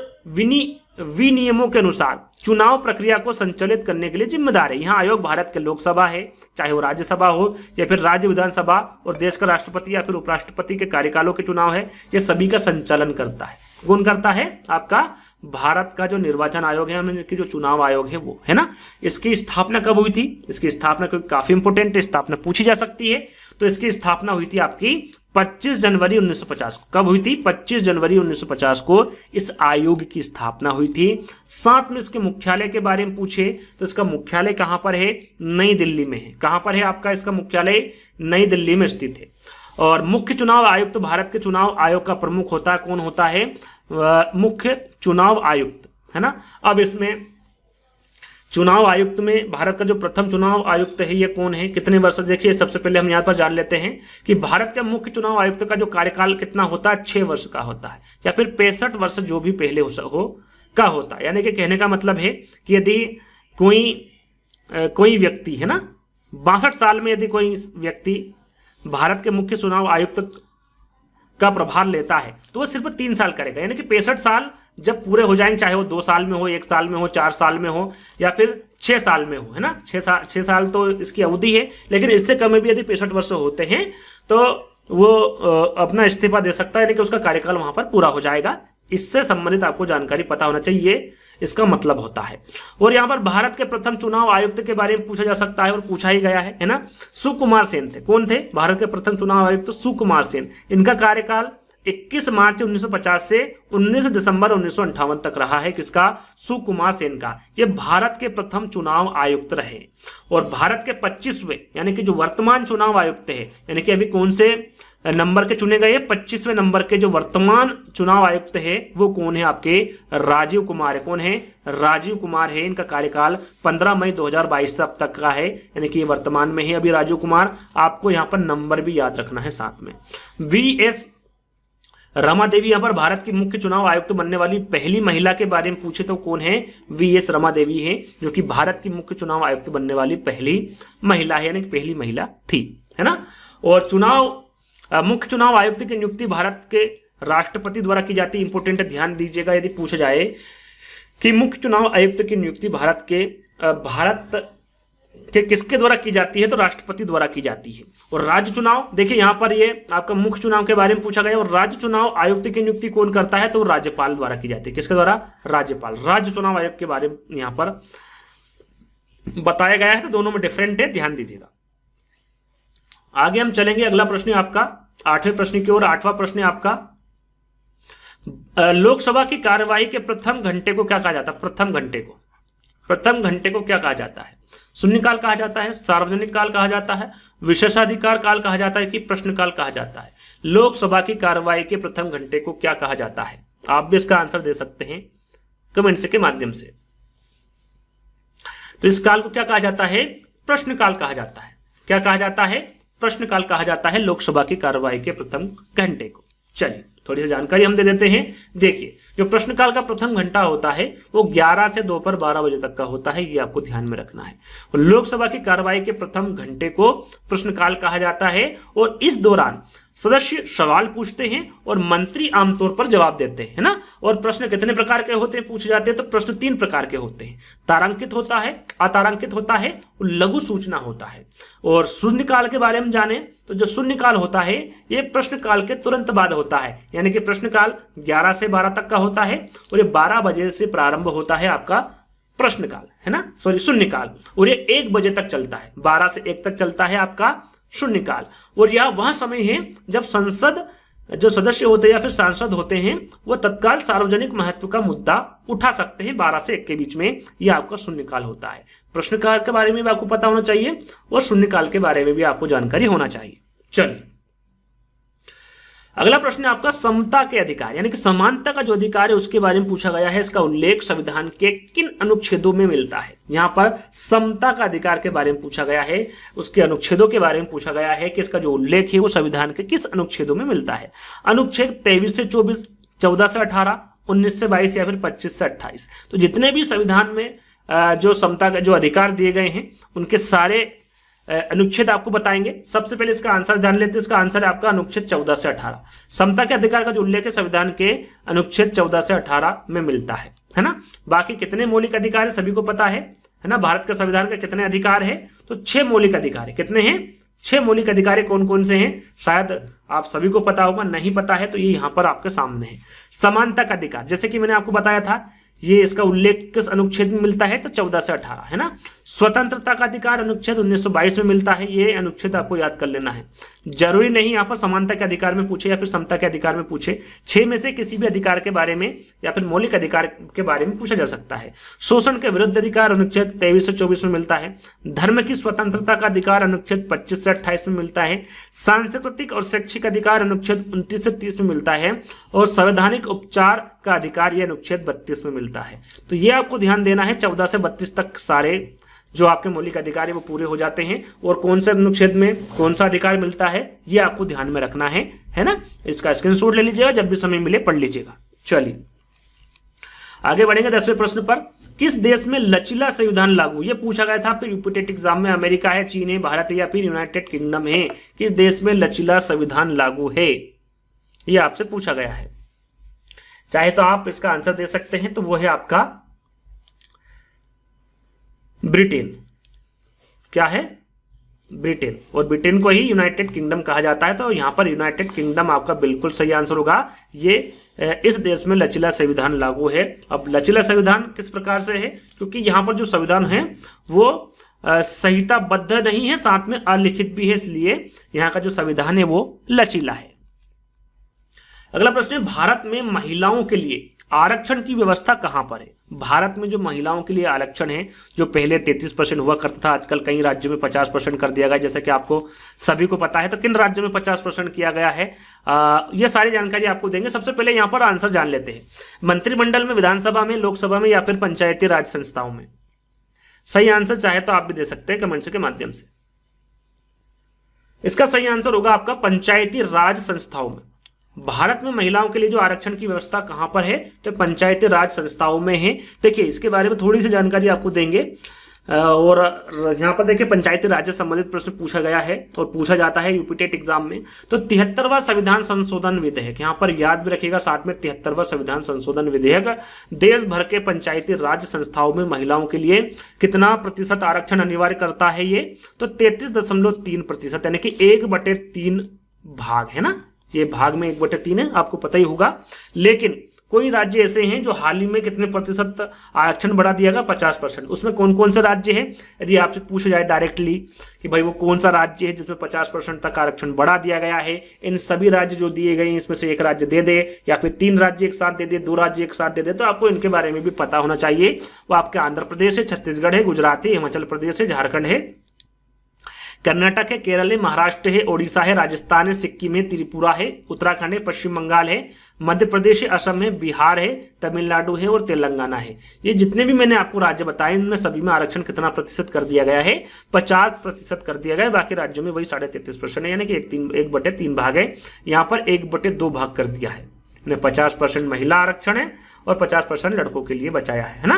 [SPEAKER 1] विनियमों के अनुसार चुनाव प्रक्रिया को संचालित करने के लिए जिम्मेदार है। यहाँ आयोग भारत के लोकसभा है, चाहे वो राज्यसभा हो या फिर राज्य विधानसभा, और देश का राष्ट्रपति या फिर उपराष्ट्रपति के कार्यकालों के चुनाव है, ये सभी का संचालन करता है। कौन करता है? आपका भारत का जो निर्वाचन आयोग है, कि जो चुनाव आयोग है वो, है ना। इसकी स्थापना कब हुई थी? इसकी स्थापना काफी इंपोर्टेंट है, स्थापना पूछी जा सकती है। तो इसकी स्थापना हुई थी आपकी 25 जनवरी 1950 को। कब हुई थी? 25 जनवरी 1950 को इस आयोग की स्थापना हुई थी। साथ में इसके मुख्यालय के बारे में पूछे तो इसका मुख्यालय कहां पर है? नई दिल्ली में है। कहां पर है आपका इसका मुख्यालय? नई दिल्ली में स्थित है। और मुख्य चुनाव आयुक्त तो भारत के चुनाव आयोग का प्रमुख होता है। कौन होता है? मुख्य चुनाव आयुक्त, है ना। अब इसमें चुनाव आयुक्त में भारत का जो प्रथम चुनाव आयुक्त है ये कौन है? कितने वर्ष? देखिए सबसे पहले हम यहाँ पर जान लेते हैं कि भारत के मुख्य चुनाव आयुक्त का जो कार्यकाल कितना होता है? 6 वर्ष का होता है, या फिर 65 वर्ष जो भी पहले हो का होता है। यानी कि कहने का मतलब है कि यदि कोई व्यक्ति, है ना, 62 साल में यदि कोई व्यक्ति भारत के मुख्य चुनाव आयुक्त का प्रभार लेता है तो वो सिर्फ 3 साल करेगा। यानी कि 65 साल जब पूरे हो जाएंगे, चाहे वो 2 साल में हो, 1 साल में हो, 4 साल में हो, या फिर 6 साल में हो, है ना। 6 साल तो इसकी अवधि है, लेकिन इससे कम में भी यदि 65 वर्ष होते हैं तो वो अपना इस्तीफा दे सकता है, यानी कि उसका कार्यकाल वहां पर पूरा हो जाएगा। इससे संबंधित आपको जानकारी पता होना चाहिए, इसका मतलब होता है। और यहाँ पर भारत के प्रथम चुनाव आयुक्त के बारे में पूछा जा सकता है, और पूछा ही गया है ना। सुकुमार सेन थे। कौन थे? भारत के प्रथम चुनाव आयुक्त सुकुमार सेन। इनका कार्यकाल 21 मार्च 1950 से 19 दिसंबर 1958 तक रहा है। किसका? सुकुमार सेन का। ये भारत के प्रथम चुनाव आयुक्त रहे। और भारत के 25वें, यानी कि जो वर्तमान चुनाव आयुक्त है, यानी कि अभी कौन से नंबर के चुने गए? 25वें नंबर के जो वर्तमान चुनाव आयुक्त है वो कौन है? आपके राजीव कुमार है। कौन है? राजीव कुमार है। इनका कार्यकाल 15 मई 2022 अब तक का है, यानी कि ये वर्तमान में है अभी राजीव कुमार। आपको यहाँ पर नंबर भी याद रखना है साथ में। VS रमा देवी यहाँ पर भारत की मुख्य चुनाव आयुक्त बनने वाली पहली महिला के बारे में पूछे तो कौन है? VS रमा देवी है, जो कि भारत की मुख्य चुनाव आयुक्त बनने वाली पहली महिला है, यानी कि पहली महिला थी, है ना। और मुख्य चुनाव आयुक्त की नियुक्ति भारत के राष्ट्रपति द्वारा की जाती है। इंपोर्टेंट है, ध्यान दीजिएगा। यदि पूछा जाए कि मुख्य चुनाव आयुक्त की नियुक्ति भारत के किसके द्वारा की जाती है, तो राष्ट्रपति द्वारा की जाती है। और राज्य चुनाव, देखिए यहाँ पर ये आपका मुख्य चुनाव के बारे में पूछा गया, और राज्य चुनाव आयुक्त की नियुक्ति कौन करता है? तो राज्यपाल द्वारा की जाती है। किसके द्वारा? राज्यपाल। राज्य चुनाव आयोग के बारे में यहाँ पर बताया गया है, तो दोनों में डिफरेंट है, ध्यान दीजिएगा। आगे हम चलेंगे। अगला प्रश्न आपका 8वें प्रश्न की ओर। 8वां प्रश्न आपका, लोकसभा की कार्यवाही के प्रथम घंटे को क्या कहा जाता है? प्रथम घंटे को क्या कहा जाता है? शून्यकाल कहा जाता है, सार्वजनिक काल कहा जाता है, विशेषाधिकार काल कहा जाता है, कि प्रश्नकाल कहा जाता है? लोकसभा की कार्यवाही के प्रथम घंटे को क्या कहा जाता है? आप भी इसका आंसर दे सकते हैं कमेंट्स के माध्यम से। तो इस काल को क्या कहा जाता है? प्रश्नकाल कहा जाता है। क्या कहा जाता है? प्रश्नकाल कहा जाता है लोकसभा की कार्यवाही के प्रथम घंटे को। चलिए थोड़ी सी जानकारी हम दे देते हैं। देखिए, जो प्रश्नकाल का प्रथम घंटा होता है वो 11 से दोपहर 12 बजे तक का होता है, ये आपको ध्यान में रखना है। और लोकसभा की कार्यवाही के प्रथम घंटे को प्रश्नकाल कहा जाता है, और इस दौरान सदस्य सवाल पूछते हैं और मंत्री आमतौर पर जवाब देते हैं, है ना। और प्रश्न कितने प्रकार के होते हैं पूछे जाते हैं? तो प्रश्न 3 प्रकार के होते हैं। तारांकित होता है, अतारांकित होता है और लघु सूचना होता है। और शून्यकाल के बारे में जाने तो जो शून्यकाल होता है ये प्रश्नकाल के तुरंत बाद होता है, यानी कि प्रश्नकाल 11 से 12 तक का होता है, और ये 12 बजे से प्रारंभ होता है आपका प्रश्नकाल, है ना, शून्यकाल। और ये 1 बजे तक चलता है, 12 से 1 तक चलता है आपका शून्यकाल। और यह वह समय है जब संसद जो सदस्य होते हैं या फिर सांसद होते हैं वो तत्काल सार्वजनिक महत्व का मुद्दा उठा सकते हैं। 12 से 1 के बीच में यह आपका शून्यकाल होता है। प्रश्नकाल के बारे में भी आपको पता होना चाहिए और शून्यकाल के बारे में भी आपको जानकारी होना चाहिए। चलिए अगला प्रश्न आपका समता के अधिकार, यानी कि समानता का जो अधिकार है उसके बारे में पूछा गया है। इसका उल्लेख संविधान के किन अनुच्छेदों में मिलता है? यहाँ पर समता का अधिकार के बारे में पूछा गया है, उसके अनुच्छेदों के बारे में पूछा गया है कि इसका जो उल्लेख है वो संविधान के किस अनुच्छेदों में मिलता है। अनुच्छेद 23 से 24, 14 से 18, 19 से 22 या फिर 25 से 28। तो जितने भी संविधान में जो समता का जो अधिकार दिए गए हैं उनके सारे अनुच्छेद आपको बताएंगे। सबसे पहले इसका आंसर जान लेते हैं। इसका आंसर है आपका अनुच्छेद 14 से 18। समता के अधिकार का जो उल्लेख है संविधान के अनुच्छेद 14 से 18 में मिलता है ना। बाकी कितने मौलिक अधिकार है सभी को पता है ना। भारत के संविधान के कितने अधिकार है, तो 6 मौलिक अधिकार है। कितने हैं, 6 मौलिक अधिकार कौन कौन से हैं, शायद आप सभी को पता होगा, नहीं पता है तो ये यहां पर आपके सामने है। समानता का अधिकार, जैसे कि मैंने आपको बताया था, ये इसका उल्लेख किस अनुच्छेद में मिलता है, तो 14 से 18 है ना। स्वतंत्रता का अधिकार अनुच्छेद 1922 में मिलता है। ये अनुच्छेद आपको याद कर लेना है। जरूरी नहीं यहाँ पर समानता के अधिकार में पूछे या फिर समता के अधिकार में पूछे, 6 में से किसी भी अधिकार के बारे में या फिर मौलिक अधिकार के बारे में पूछा जा सकता है। शोषण के विरुद्ध अधिकार अनुच्छेद 23 से 24 में मिलता है। धर्म की स्वतंत्रता का अधिकार अनुच्छेद 25 से 28 में मिलता है। सांस्कृतिक और शैक्षिक अधिकार अनुच्छेद 29 से 30 में मिलता है। और संवैधानिक उपचार का अधिकार यह अनुच्छेद 32 में मिलता है। तो ये आपको ध्यान देना है, 14 से 32 तक सारे जो आपके मौलिक अधिकार है वो पूरे हो जाते हैं। और कौन से अनुच्छेद में कौन सा अधिकार मिलता है ये आपको ध्यान में रखना है ना। इसका स्क्रीनशॉट ले लीजिएगा, जब भी समय मिले पढ़ लीजिएगा। चलिए आगे बढ़ेंगे 10वें प्रश्न पर। किस देश में लचीला संविधान लागू, ये पूछा गया था आपके यूपी टेट एग्जाम में। अमेरिका है, चीन है, भारत है या फिर यूनाइटेड किंगडम है। किस देश में लचीला संविधान लागू है, ये आपसे पूछा गया है। चाहे तो आप इसका आंसर दे सकते हैं, तो वो है आपका ब्रिटेन। क्या है, ब्रिटेन। और ब्रिटेन को ही यूनाइटेड किंगडम कहा जाता है, तो यहां पर यूनाइटेड किंगडम आपका बिल्कुल सही आंसर होगा। ये इस देश में लचीला संविधान लागू है। अब लचीला संविधान किस प्रकार से है, क्योंकि यहां पर जो संविधान है वो संहिताबद्ध नहीं है, साथ में अलिखित भी है, इसलिए यहां का जो संविधान है वो लचीला है। अगला प्रश्न है, भारत में महिलाओं के लिए आरक्षण की व्यवस्था कहां पर है। भारत में जो महिलाओं के लिए आरक्षण है, जो पहले 33% हुआ करता था, आजकल कई राज्यों में 50% कर दिया गया, जैसे कि आपको सभी को पता है। तो किन राज्यों में 50% किया गया है, यह सारी जानकारी आपको देंगे। सबसे पहले यहां पर आंसर जान लेते हैं। मंत्रिमंडल में, विधानसभा में, लोकसभा में या फिर पंचायती राज संस्थाओं में। सही आंसर चाहे तो आप भी दे सकते हैं कमेंट्स के माध्यम से। इसका सही आंसर होगा आपका पंचायती राज संस्थाओं में। भारत में महिलाओं के लिए जो आरक्षण की व्यवस्था कहां पर है, तो पंचायती राज संस्थाओं में है। देखिए इसके बारे में थोड़ी सी जानकारी आपको देंगे। और यहां पर देखिए पंचायती राज से संबंधित प्रश्न पूछा गया है और पूछा जाता है यूपी टेट एग्जाम में। तो 73वां संविधान संशोधन विधेयक, यहां पर याद भी रखिएगा साथ में, 73वां संविधान संशोधन विधेयक देश भर के पंचायती राज संस्थाओं में महिलाओं के लिए कितना प्रतिशत आरक्षण अनिवार्य करता है, ये तो 33.3%, यानी कि 1/3 भाग है ना। ये भाग में 1/3 है, आपको पता ही होगा। लेकिन कोई राज्य ऐसे हैं जो हाल ही में कितने प्रतिशत आरक्षण बढ़ा दिया गया, 50%। उसमें कौन कौन से राज्य हैं, यदि आपसे पूछा जाए डायरेक्टली कि भाई वो कौन सा राज्य है जिसमें 50% तक आरक्षण बढ़ा दिया गया है, इन सभी राज्य जो दिए गए हैं इसमें से एक राज्य दे दे या फिर 3 राज्य एक साथ दे दे, 2 राज्य एक साथ दे दे, तो आपको इनके बारे में भी पता होना चाहिए। वो आपके आंध्र प्रदेश है, छत्तीसगढ़ है, गुजरात है, हिमाचल प्रदेश है, झारखंड है, कर्नाटक है, केरल है, महाराष्ट्र है, ओडिशा है, राजस्थान है, सिक्किम है, त्रिपुरा है, उत्तराखंड है, पश्चिम बंगाल है, मध्य प्रदेश है, असम है, बिहार है, तमिलनाडु है और तेलंगाना है। ये जितने भी मैंने आपको राज्य बताए उनमें सभी में आरक्षण कितना प्रतिशत कर दिया गया है, 50% कर दिया गया है। बाकी राज्यों में वही 33.5% है, यानी कि 1/3 भाग है। यहाँ पर 1/2 भाग कर दिया है। 50% महिला आरक्षण है और 50% लड़कों के लिए बचाया है ना।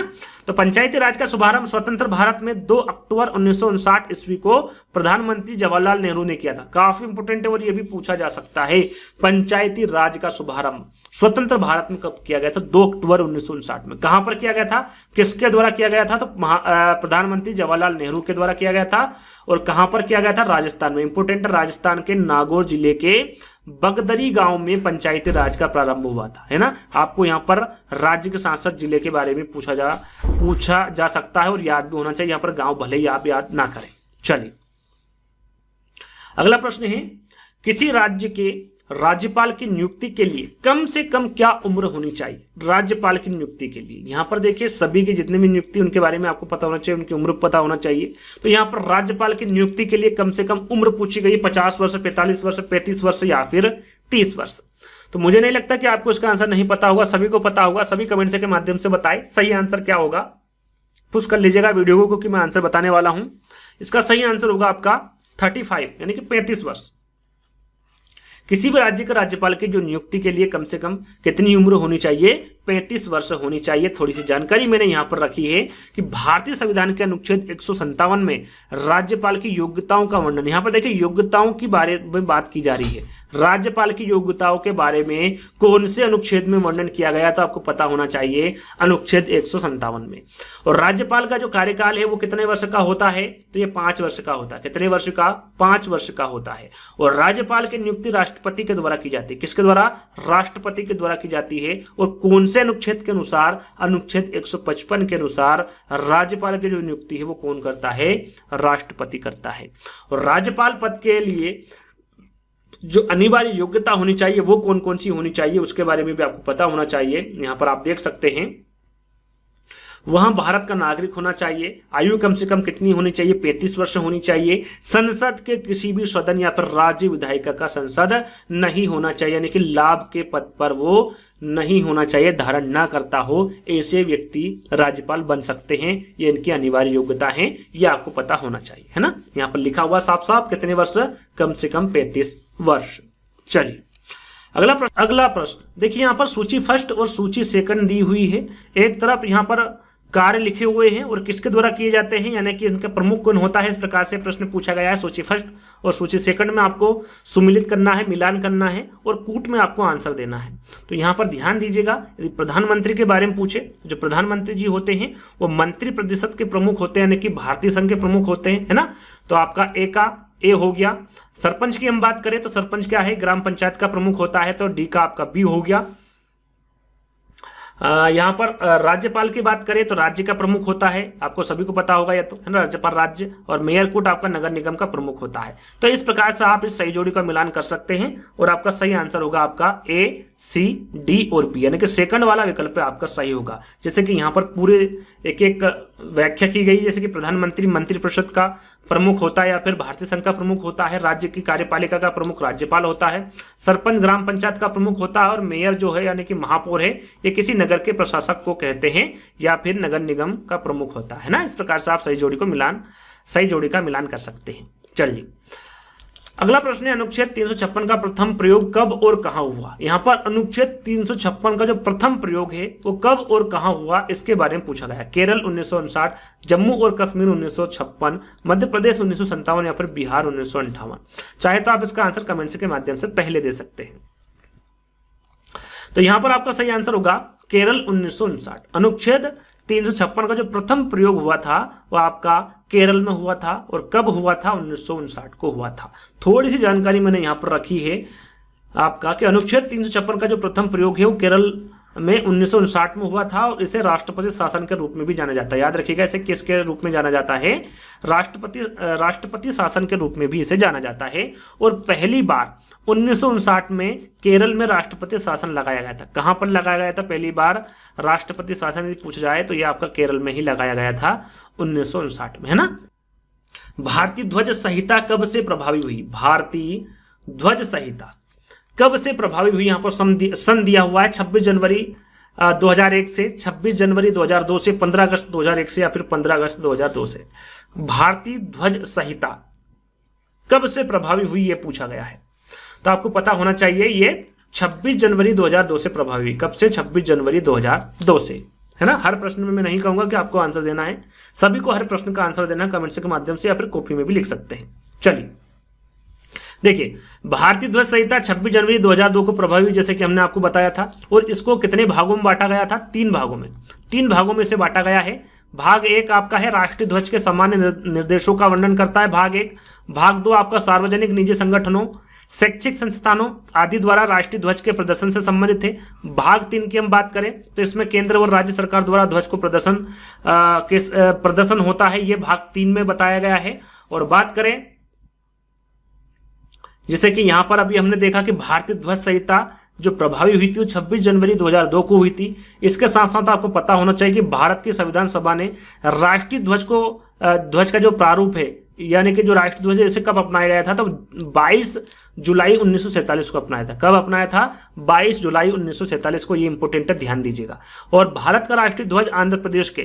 [SPEAKER 1] तो पंचायती राज का शुभारंभ स्वतंत्र भारत में 2 अक्टूबर 1959 ईस्वी को प्रधानमंत्री जवाहरलाल नेहरू ने किया था। काफी इंपोर्टेंट है और यह भी पूछा जा सकता है, पंचायती राज का शुभारंभ स्वतंत्र भारत में कब किया गया था, 2 अक्टूबर 1959 में। कहां पर किया गया था, किसके द्वारा किया गया था, तो प्रधानमंत्री जवाहरलाल नेहरू के द्वारा किया गया था। और कहां पर किया गया था, राजस्थान में। इंपोर्टेंट, राजस्थान के नागौर जिले के बगदरी गांव में पंचायती राज का प्रारंभ हुआ था, है ना। आपको यहां पर राज्य के सांसद जिले के बारे में पूछा जा सकता है और याद भी होना चाहिए। यहां पर गांव भले ही आप याद ना करें। चलिए अगला प्रश्न है, किसी राज्य के राज्यपाल की नियुक्ति के लिए कम से कम क्या उम्र होनी चाहिए। राज्यपाल की नियुक्ति के लिए यहां पर देखिए सभी की जितने भी नियुक्ति उनके बारे में आपको पता होना चाहिए, उनकी उम्र पता होना चाहिए। तो यहां पर राज्यपाल की नियुक्ति के लिए कम से कम उम्र पूछी गई, 50 वर्ष, 45 वर्ष, 35 वर्ष या फिर 30 वर्ष। तो मुझे नहीं लगता कि आपको इसका आंसर नहीं पता होगा, सभी को पता होगा। सभी कमेंट के माध्यम से बताएं सही आंसर क्या होगा, पुश कर लीजिएगा वीडियो को, क्योंकि मैं आंसर बताने वाला हूं। इसका सही आंसर होगा आपका 35 यानी कि 35 वर्ष। किसी भी राज्य के राज्यपाल की जो नियुक्ति के लिए कम से कम कितनी उम्र होनी चाहिए, 35 वर्ष होनी चाहिए। थोड़ी सी जानकारी मैंने यहां पर रखी है कि भारतीय संविधान के अनुच्छेद 157 में राज्यपाल की योग्यताओं का वर्णन, यहां पर देखिए योग्यताओं के बारे में बात की जा रही है। राज्यपाल की योग्यताओं के बारे में कौन से अनुच्छेद में वर्णन किया गया तो आपको पता होना चाहिए, अनुच्छेद 157 में। और राज्यपाल का जो कार्यकाल है वो कितने वर्ष का होता है तो ये 5 वर्ष का होता है। कितने वर्ष का? 5 वर्ष का होता है। और राज्यपाल की नियुक्ति राष्ट्रपति के द्वारा की जाती है। किसके द्वारा? राष्ट्रपति के द्वारा की जाती है। और कौन से अनुच्छेद के अनुसार? अनुच्छेद 155 के अनुसार राज्यपाल की जो नियुक्ति है वो कौन करता है? राष्ट्रपति करता है। और राज्यपाल पद के लिए जो अनिवार्य योग्यता होनी चाहिए वो कौन कौन सी होनी चाहिए उसके बारे में भी आपको पता होना चाहिए। यहां पर आप देख सकते हैं, वहां भारत का नागरिक होना चाहिए, आयु कम से कम कितनी होनी चाहिए? 35 वर्ष होनी चाहिए, संसद के किसी भी सदन या फिर राज्य विधायिका का संसद नहीं होना चाहिए, यानी कि लाभ के पद पर वो नहीं होना चाहिए, धारण ना करता हो, ऐसे व्यक्ति राज्यपाल बन सकते हैं। ये इनकी अनिवार्य योग्यता है, ये आपको पता होना चाहिए, है ना। यहाँ पर लिखा हुआ साफ साफ कितने वर्ष? कम से कम 35 वर्ष। चलिए अगला प्रश्न देखिए, यहाँ पर सूची फर्स्ट और सूची सेकंड दी हुई है। एक तरफ यहाँ पर कार्य लिखे हुए हैं और किसके द्वारा किए जाते हैं, यानी कि इनका प्रमुख कौन होता है, इस प्रकार से प्रश्न पूछा गया है। सूची फर्स्ट और सूची सेकंड में आपको सुमिलित करना है, मिलान करना है और कूट में आपको आंसर देना है। तो यहाँ पर ध्यान दीजिएगा, यदि प्रधानमंत्री के बारे में पूछे, जो प्रधानमंत्री जी होते हैं वो मंत्री परिषद के प्रमुख होते हैं, यानी कि भारतीय संघ के प्रमुख होते हैं, है ना। तो आपका ए हो गया। सरपंच की हम बात करें तो सरपंच क्या है? ग्राम पंचायत का प्रमुख होता है, तो डी का आपका बी हो गया। यहाँ पर राज्यपाल की बात करें तो राज्य का प्रमुख होता है, आपको सभी को पता होगा, या तो है ना, राज्यपाल राज्य, और मेयर कूट आपका नगर निगम का प्रमुख होता है। तो इस प्रकार से आप इस सही जोड़ी का मिलान कर सकते हैं और आपका सही आंसर होगा आपका ए, सी, डी और बी, यानी कि सेकंड वाला विकल्प आपका सही होगा। जैसे कि यहाँ पर पूरे एक एक व्याख्या की गई, जैसे कि प्रधानमंत्री मंत्रिपरिषद का प्रमुख होता है या फिर भारतीय संघ का प्रमुख होता है, राज्य की कार्यपालिका का प्रमुख राज्यपाल होता है, सरपंच ग्राम पंचायत का प्रमुख होता है और मेयर जो है यानी कि महापौर है ये किसी नगर के प्रशासक को कहते हैं या फिर नगर निगम का प्रमुख होता है ना। इस प्रकार से आप सही जोड़ी का मिलान कर सकते हैं। चलिए अगला प्रश्न है, अनुच्छेद 356 का प्रथम प्रयोग कब और कहां हुआ। यहां पर अनुच्छेद 356 का जो प्रथम प्रयोग है वो कब और कहां हुआ इसके बारे में पूछा गया है। केरल 1959, जम्मू और कश्मीर 1956, मध्य प्रदेश 1957 या फिर बिहार 1958। चाहे तो आप इसका आंसर कमेंट्स के माध्यम से पहले दे सकते हैं। तो यहां पर आपका सही आंसर होगा केरल 1959। अनुच्छेद 356 का जो प्रथम प्रयोग हुआ था वो आपका केरल में हुआ था और कब हुआ था? 1959 को हुआ था। थोड़ी सी जानकारी मैंने यहां पर रखी है आपका कि अनुच्छेद 356 का जो प्रथम प्रयोग है वो केरल में 1959 में हुआ था और इसे राष्ट्रपति शासन के रूप में भी जाना जाता है। याद रखिएगा, इसे किसके रूप में जाना जाता है? राष्ट्रपति शासन के रूप में भी इसे जाना जाता है। और पहली बार 1959 में केरल में राष्ट्रपति शासन लगाया गया था। कहां पर लगाया गया था पहली बार राष्ट्रपति शासन यदि पूछा जाए तो यह आपका केरल में ही लगाया गया था 1959 में, है ना। भारतीय ध्वज संहिता कब से प्रभावी हुई? भारतीय ध्वज संहिता कब से प्रभावी हुई? यहां पर सन दिया हुआ है 26 जनवरी 2001 से, 26 जनवरी 2002 से, 15 अगस्त 2001 से या फिर 15 अगस्त 2002 से। भारतीय ध्वज संहिता कब से प्रभावी हुई ये पूछा गया है, तो आपको पता होना चाहिए ये 26 जनवरी 2002 से प्रभावी हुई। कब से? 26 जनवरी 2002 से, है ना। हर प्रश्न में मैं नहीं कहूंगा कि आपको आंसर देना है, सभी को हर प्रश्न का आंसर देना कमेंट्स के माध्यम से या फिर कॉपी में भी लिख सकते हैं। चलिए देखिए, भारतीय ध्वज संहिता 26 जनवरी 2002 को प्रभावी हुई, जैसे कि हमने आपको बताया था। और इसको कितने भागों में बांटा गया था? 3 भागों में। 3 भागों में से बांटा गया है। भाग 1 आपका है राष्ट्रीय ध्वज के सामान्य निर्देशों का वर्णन करता है, भाग 1। भाग 2 आपका सार्वजनिक निजी संगठनों, शैक्षिक संस्थानों आदि द्वारा राष्ट्रीय ध्वज के प्रदर्शन से संबंधित है। भाग 3 की हम बात करें तो इसमें केंद्र और राज्य सरकार द्वारा ध्वज को प्रदर्शन होता है, ये भाग 3 में बताया गया है। और बात करें जैसे कि यहां पर अभी हमने देखा कि भारतीय ध्वज संहिता जो प्रभावी हुई थी वो 26 जनवरी 2002 को हुई थी। इसके साथ साथ आपको पता होना चाहिए कि भारत की संविधान सभा ने राष्ट्रीय ध्वज का जो प्रारूप है यानी कि जो राष्ट्रीय ध्वज है इसे कब अपनाया गया था? तो 22 जुलाई 1947 को अपनाया था। कब अपनाया था? 22 जुलाई 1947 को। ये इंपोर्टेंट है, ध्यान दीजिएगा। और भारत का राष्ट्रीय ध्वज आंध्र प्रदेश के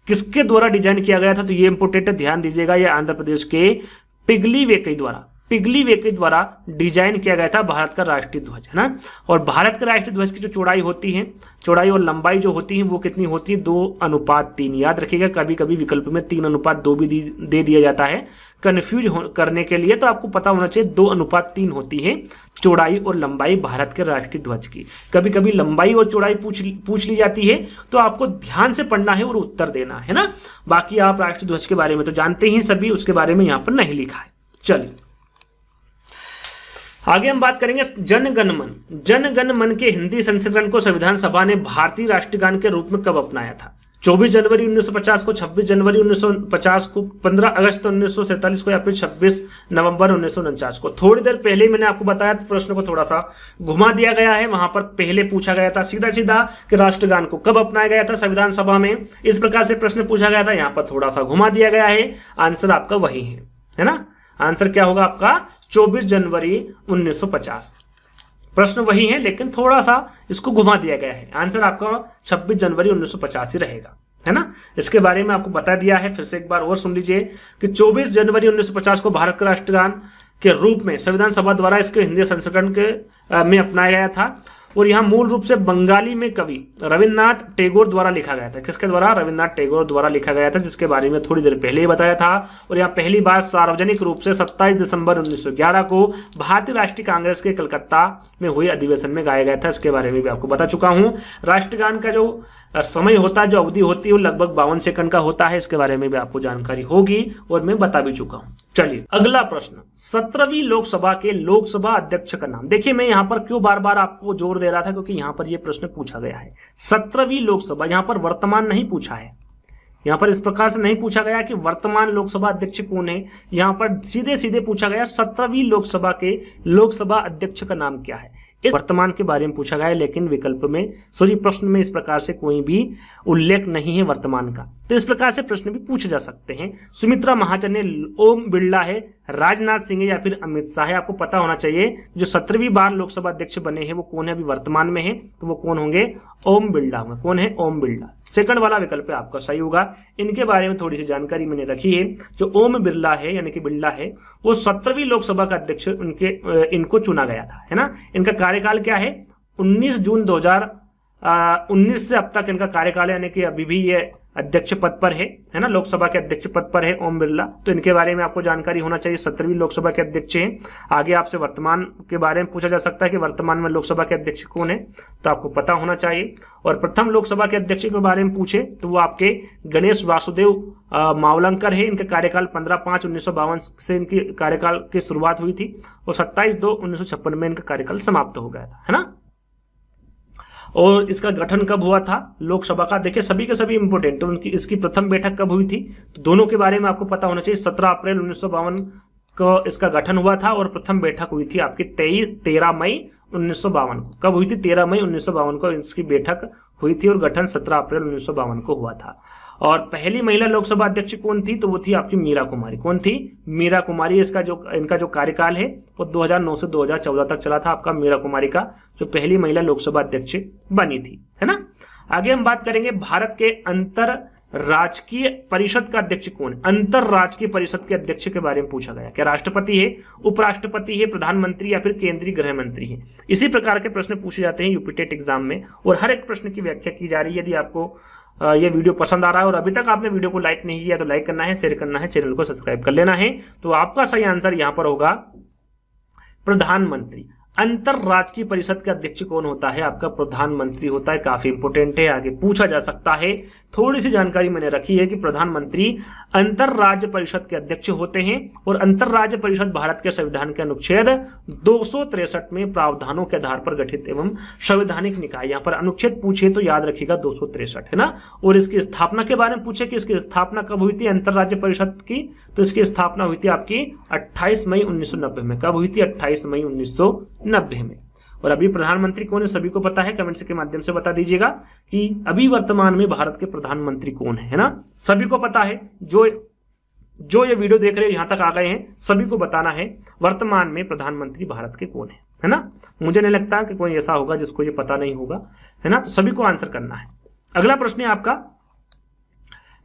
[SPEAKER 1] किसके द्वारा डिजाइन किया गया था? तो ये इंपोर्टेंट है, ध्यान दीजिएगा। ये आंध्र प्रदेश के पिगली वेंकई द्वारा, पिगली के द्वारा डिजाइन किया गया था भारत का राष्ट्रीय ध्वज, है ना। और भारत के राष्ट्रीय ध्वज की जो चौड़ाई होती है, चौड़ाई और लंबाई जो होती है वो कितनी होती है, 2:3। याद रखिएगा, कभी कभी विकल्प में 3:2 भी दे दिया जाता है कंफ्यूज करने के लिए, तो आपको पता होना चाहिए 2:3 होती है चौड़ाई और लंबाई भारत के राष्ट्रीय ध्वज की। कभी कभी लंबाई और चौड़ाई पूछ ली जाती है, तो आपको ध्यान से पढ़ना है और उत्तर देना है ना। बाकी आप राष्ट्रीय ध्वज के बारे में तो जानते ही सभी, उसके बारे में यहां पर नहीं लिखा है। चलिए आगे हम बात करेंगे जन गण मन। जन गण मन के हिंदी संस्करण को संविधान सभा ने भारतीय राष्ट्रीय गान के रूप में कब अपनाया था? 24 जनवरी 1950 को, 26 जनवरी 1950 को, 15 अगस्त 1947 को, या फिर 26 नवंबर 1949 को। थोड़ी देर पहले ही मैंने आपको बताया, प्रश्न को थोड़ा सा घुमा दिया गया है। वहां पर पहले पूछा गया था सीधा सीधा कि राष्ट्रगान को कब अपनाया गया था संविधान सभा में, इस प्रकार से प्रश्न पूछा गया था। यहाँ पर थोड़ा सा घुमा दिया गया है, आंसर आपका वही है ना। आंसर क्या होगा आपका? 24 जनवरी 1950। प्रश्न वही है लेकिन थोड़ा सा इसको घुमा दिया गया है। आंसर आपका 26 जनवरी 1950 ही रहेगा, है ना। इसके बारे में आपको बता दिया है, फिर से एक बार और सुन लीजिए कि 24 जनवरी 1950 को भारत का राष्ट्रगान के रूप में संविधान सभा द्वारा इसके हिंदी संस्करण के में अपनाया गया था। और यहां मूल रूप से बंगाली में कवि रविन्द्रनाथ टैगोर द्वारा लिखा गया था। किसके द्वारा? रविन्द्रनाथ टैगोर द्वारा लिखा गया था, जिसके बारे में थोड़ी देर पहले ही बताया था। और यहां पहली बार सार्वजनिक रूप से 27 दिसंबर 1911 को भारतीय राष्ट्रीय कांग्रेस के कलकत्ता में हुए अधिवेशन में गाया गया था। इसके बारे में भी आपको बता चुका हूं। राष्ट्रगान का जो समय होता है, जो अवधि होती है, वो लगभग 52 सेकंड का होता है। इसके बारे में भी आपको जानकारी होगी और मैं बता भी चुका हूं। चलिए अगला प्रश्न, 17वीं लोकसभा के लोकसभा अध्यक्ष का नाम। देखिए मैं यहां पर क्यों बार बार आपको जोर दे रहा था, क्योंकि यहां पर यह प्रश्न पूछा गया है। 17वीं लोकसभा, यहां पर वर्तमान नहीं पूछा है, यहां पर इस प्रकार से नहीं पूछा गया कि वर्तमान लोकसभा अध्यक्ष कौन है। यहां पर सीधे सीधे पूछा गया 17वीं लोकसभा के लोकसभा अध्यक्ष का नाम क्या है। इस वर्तमान के बारे में पूछा गया है, लेकिन विकल्प में प्रश्न में इस प्रकार से कोई भी उल्लेख नहीं है वर्तमान का। तो इस प्रकार से प्रश्न भी पूछे जा सकते हैं। सुमित्रा महाजन है, ओम बिरला है, राजनाथ सिंह है, या फिर अमित शाह है। आपको पता होना चाहिए जो 17वीं बार लोकसभा अध्यक्ष बने हैं वो कौन है, अभी वर्तमान में है, तो वो कौन होंगे? ओम बिरला होंगे। कौन है? ओम बिरला। सेकंड वाला विकल्प आपका सही होगा। इनके बारे में थोड़ी सी जानकारी मैंने रखी है। जो ओम बिरला है यानी कि बिरला है, वो 17वीं लोकसभा का अध्यक्ष इनको चुना गया था, है ना। इनका कार्यकाल क्या है? 19 जून 2019 से अब तक इनका कार्यकाल है, यानी कि अभी भी ये अध्यक्ष पद पर है ना, लोकसभा के अध्यक्ष पद पर है ओम बिरला। तो इनके बारे में आपको जानकारी होना चाहिए। 17वीं लोकसभा के अध्यक्ष हैं। आगे आपसे वर्तमान के बारे में पूछा जा सकता है कि वर्तमान में लोकसभा के अध्यक्ष कौन है, तो आपको पता होना चाहिए। और प्रथम लोकसभा के अध्यक्ष के बारे में पूछे तो वो आपके गणेश वासुदेव मावलंकर है। इनका कार्यकाल 15/5/1952 से इनकी कार्यकाल की शुरुआत हुई थी और 27/2/1956 में इनका कार्यकाल समाप्त हो गया था, है ना। और इसका गठन कब हुआ था लोकसभा का? देखिए सभी के सभी इंपोर्टेंट। उनकी इसकी प्रथम बैठक कब हुई थी, तो दोनों के बारे में आपको पता होना चाहिए। 17 अप्रैल 1952 को इसका गठन हुआ था और प्रथम बैठक हुई थी आपकी 13 मई 1952 को। कब हुई थी? 13 मई 1952 को इसकी बैठक हुई थी और गठन 17 अप्रैल 1952 को हुआ था। और पहली महिला लोकसभा अध्यक्ष कौन थी? तो वो थी आपकी मीरा कुमारी। कौन थी? मीरा कुमारी। इनका जो कार्यकाल है वो 2009 से 2014 तक चला था आपका। मीरा कुमारी का जो पहली महिला लोकसभा अध्यक्ष बनी थी, है ना। आगे हम बात करेंगे भारत के अंतर राजकीय परिषद का अध्यक्ष कौन है? अंतरराजकीय परिषद के अध्यक्ष के बारे में पूछा गया। क्या राष्ट्रपति है, उपराष्ट्रपति है, प्रधानमंत्री या फिर केंद्रीय गृह मंत्री है? इसी प्रकार के प्रश्न पूछे जाते हैं यूपी टेट एग्जाम में और हर एक प्रश्न की व्याख्या की जा रही है। यदि आपको ये वीडियो पसंद आ रहा है और अभी तक आपने वीडियो को लाइक नहीं किया तो लाइक करना है, शेयर करना है, चैनल को सब्सक्राइब कर लेना है। तो आपका सही आंसर यहां पर होगा प्रधानमंत्री। अंतरराजकीय परिषद का अध्यक्ष कौन होता है? आपका प्रधानमंत्री होता है। काफी इंपोर्टेंट है, आगे पूछा जा सकता है। थोड़ी सी जानकारी मैंने रखी है कि प्रधानमंत्री अंतरराज्य परिषद के अध्यक्ष होते हैं और अंतरराज्य परिषद भारत के संविधान के अनुच्छेद 263 में प्रावधानों के आधार पर गठित एवं संवैधानिक निकाय। यहाँ पर अनुच्छेद पूछे तो याद रखिएगा 263, है ना। और इसकी स्थापना के बारे में पूछे कि इसकी स्थापना कब हुई थी अंतरराज्य परिषद की, तो इसकी स्थापना हुई थी आपकी 28 मई 1990 में। कब हुई थी? 28 मई 1990 में। और अभी प्रधानमंत्री कौन है सभी को पता है, कमेंट्स के माध्यम से बता दीजिएगा कि अभी वर्तमान में भारत के प्रधानमंत्री कौन है ना। सभी को पता है, जो ये वीडियो देख रहे हैं यहां तक आ गए हैं, सभी को बताना है वर्तमान में प्रधानमंत्री भारत के कौन है ना। मुझे नहीं लगता कि कोई ऐसा होगा जिसको ये पता नहीं होगा, है ना। तो सभी को आंसर करना है। अगला प्रश्न है आपका,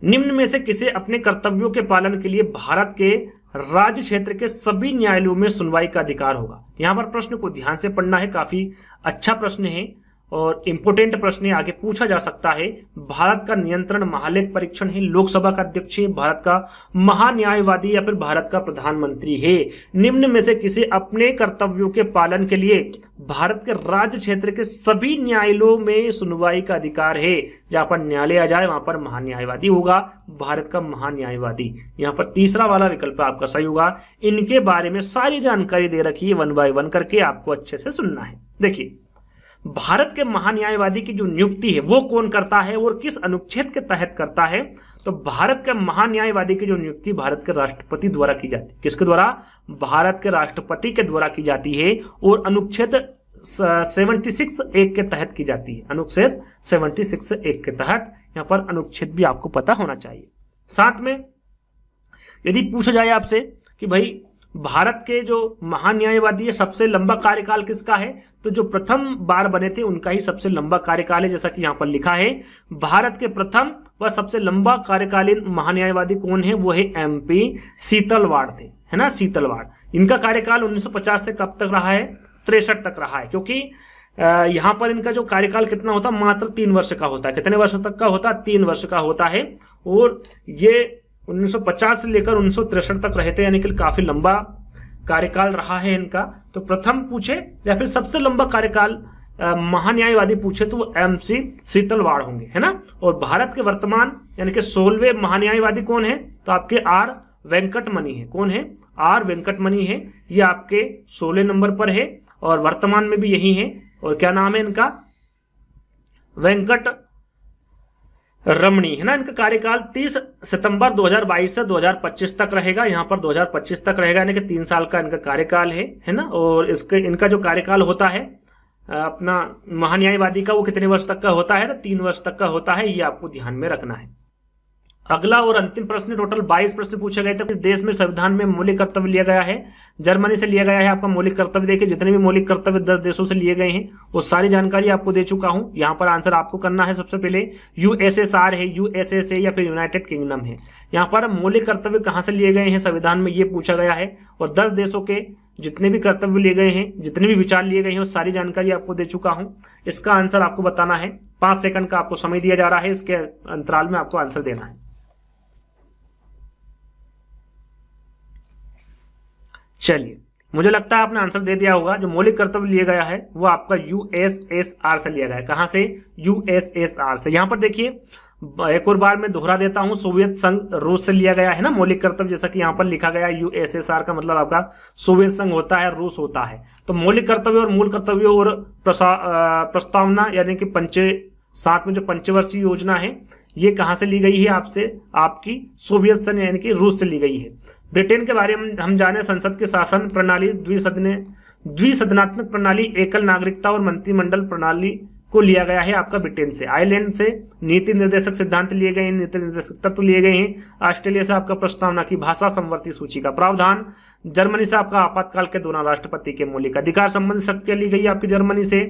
[SPEAKER 1] निम्न में से किसे अपने कर्तव्यों के पालन के लिए भारत के राज्य क्षेत्र के सभी न्यायालयों में सुनवाई का अधिकार होगा। यहां पर प्रश्न को ध्यान से पढ़ना है, काफी अच्छा प्रश्न है और इंपोर्टेंट प्रश्न है, आगे पूछा जा सकता है। भारत का नियंत्रण महालेख परीक्षण है, लोकसभा का अध्यक्ष है, भारत का महान्यायवादी या फिर भारत का प्रधानमंत्री है। निम्न में से किसे अपने कर्तव्यों के पालन के लिए भारत के राज्य क्षेत्र के सभी न्यायालयों में सुनवाई का अधिकार है। जहां पर न्यायालय आ जाए वहां पर महान्यायवादी होगा, भारत का महान्यायवादी। यहां पर तीसरा वाला विकल्प आपका सही होगा। इनके बारे में सारी जानकारी दे रखी है, 1 बाय 1 करके आपको अच्छे से सुनना है। देखिए, भारत के महान्यायवादी की जो नियुक्ति है वो कौन करता है और किस अनुच्छेद के तहत करता है? तो भारत के महान्यायवादी की जो नियुक्ति भारत के राष्ट्रपति द्वारा की जाती है। किसके द्वारा? भारत के राष्ट्रपति के द्वारा की जाती है और अनुच्छेद 76(1) के तहत की जाती है। अनुच्छेद 76(1) के तहत, यहां पर अनुच्छेद भी आपको पता होना चाहिए। साथ में यदि पूछा जाए आपसे कि भाई भारत के जो महान्यायवादी है सबसे लंबा कार्यकाल किसका है, तो जो प्रथम बार बने थे उनका ही सबसे लंबा कार्यकाल है। जैसा कि यहां पर लिखा है, भारत के प्रथम व सबसे लंबा कार्यकालीन महान्यायवादी कौन है? वो है MP सीतलवाड़ थे, है ना, सीतलवाड़। इनका कार्यकाल 1950 से कब तक रहा है? 63 तक रहा है, क्योंकि यहां पर इनका जो कार्यकाल कितना होता है? मात्र 3 वर्ष का होता है। कितने वर्ष तक का होता है? 3 वर्ष का होता है। और ये 1950 से लेकर 1963 तक रहे थे, यानी कि काफी लंबा कार्यकाल रहा है इनका। तो प्रथम पूछे या फिर सबसे लंबा कार्यकाल महान्यायवादी पूछे तो वो MP सीतलवाड़ होंगे, है ना। और भारत के वर्तमान यानी कि 16वें महान्यायवादी कौन है? तो आपके R वेंकटमणि है। कौन है? R वेंकटमणि है। ये आपके 16 नंबर पर है और वर्तमान में भी यही है। और क्या नाम है इनका? वेंकट रमणी, है ना। इनका कार्यकाल 30 सितंबर 2022 से 2025 तक रहेगा। यहाँ पर 2025 तक रहेगा, यानी कि 3 साल का इनका कार्यकाल है ना। और इनका जो कार्यकाल होता है अपना महान्यायवादी का, वो कितने वर्ष तक का होता है? तो 3 वर्ष तक का होता है। ये आपको ध्यान में रखना है। अगला और अंतिम प्रश्न, टोटल 22 प्रश्न पूछे गए थे। इस देश में संविधान में मौलिक कर्तव्य लिया गया है, जर्मनी से लिया गया है। आपका मौलिक कर्तव्य देखिए, जितने भी मौलिक कर्तव्य 10 देशों से लिए गए हैं वो सारी जानकारी आपको दे चुका हूं। यहां पर आंसर आपको करना है। सबसे पहले USSR है, USSA या फिर यूनाइटेड किंगडम है। यहाँ पर मौलिक कर्तव्य कहां से लिए गए हैं संविधान में, ये पूछा गया है। और 10 देशों के जितने भी कर्तव्य लिए गए हैं, जितने भी विचार लिए गए हैं, वो सारी जानकारी आपको दे चुका हूं। इसका आंसर आपको बताना है। 5 सेकंड का आपको समय दिया जा रहा है, इसके अंतराल में आपको आंसर देना है। चलिए, मुझे लगता है आपने आंसर दे दिया होगा। जो मौलिक कर्तव्य लिया गया है वो आपका USSR से लिया गया है। कहां से? USSR से। यहां पर देखिए, एक और बार मैं दोहरा देता हूं, सोवियत संघ रूस से लिया गया है ना मौलिक कर्तव्य। जैसा कि यहां पर लिखा गया है USSR का मतलब आपका सोवियत संघ होता है, रूस होता है। तो मौलिक कर्तव्य और मूल कर्तव्य और प्रस्तावना यानी कि साथ में जो पंचवर्षीय योजना है, ये कहां से ली गई है? आपकी सोवियत संघ यानी कि रूस से ली गई है। ब्रिटेन के बारे में हम जाने, संसद के शासन प्रणाली, द्विसदनात्मक प्रणाली, एकल नागरिकता और मंत्रिमंडल प्रणाली को लिया गया है आपका ब्रिटेन से। आयरलैंड से नीति निर्देशक सिद्धांत लिए गए हैं, नीति निर्देशक तत्व लिए गए हैं। ऑस्ट्रेलिया से आपका प्रस्तावना की भाषा संवर्ती सूची का प्रावधान। जर्मनी से आपका आपातकाल के दौरान राष्ट्रपति के मौलिक अधिकार संबंधी शक्तियां ली गई आपकी जर्मनी से।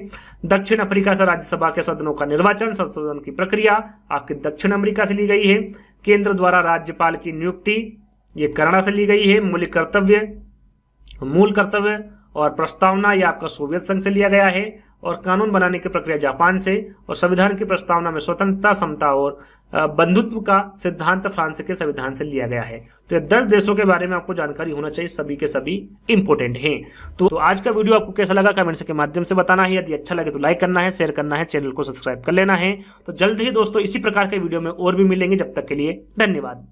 [SPEAKER 1] दक्षिण अफ्रीका से राज्यसभा के सदनों का निर्वाचन संशोधन की प्रक्रिया आपकी दक्षिण अमेरिका से ली गई है। केंद्र द्वारा राज्यपाल की नियुक्ति ये कनाडा से ली गई है। मौलिक कर्तव्य, मूल कर्तव्य और प्रस्तावना ये आपका सोवियत संघ से लिया गया है। और कानून बनाने की प्रक्रिया जापान से। और संविधान की प्रस्तावना में स्वतंत्रता, समता और बंधुत्व का सिद्धांत फ्रांस के संविधान से लिया गया है। तो ये 10 देशों के बारे में आपको जानकारी होना चाहिए, सभी के सभी इंपोर्टेंट हैं। तो आज का वीडियो आपको कैसा लगा कमेंट्स के माध्यम से बताना है। यदि अच्छा लगे तो लाइक करना है, शेयर करना है, चैनल को सब्सक्राइब कर लेना है। तो जल्द ही दोस्तों इसी प्रकार के वीडियो में और भी मिलेंगे। जब तक के लिए धन्यवाद।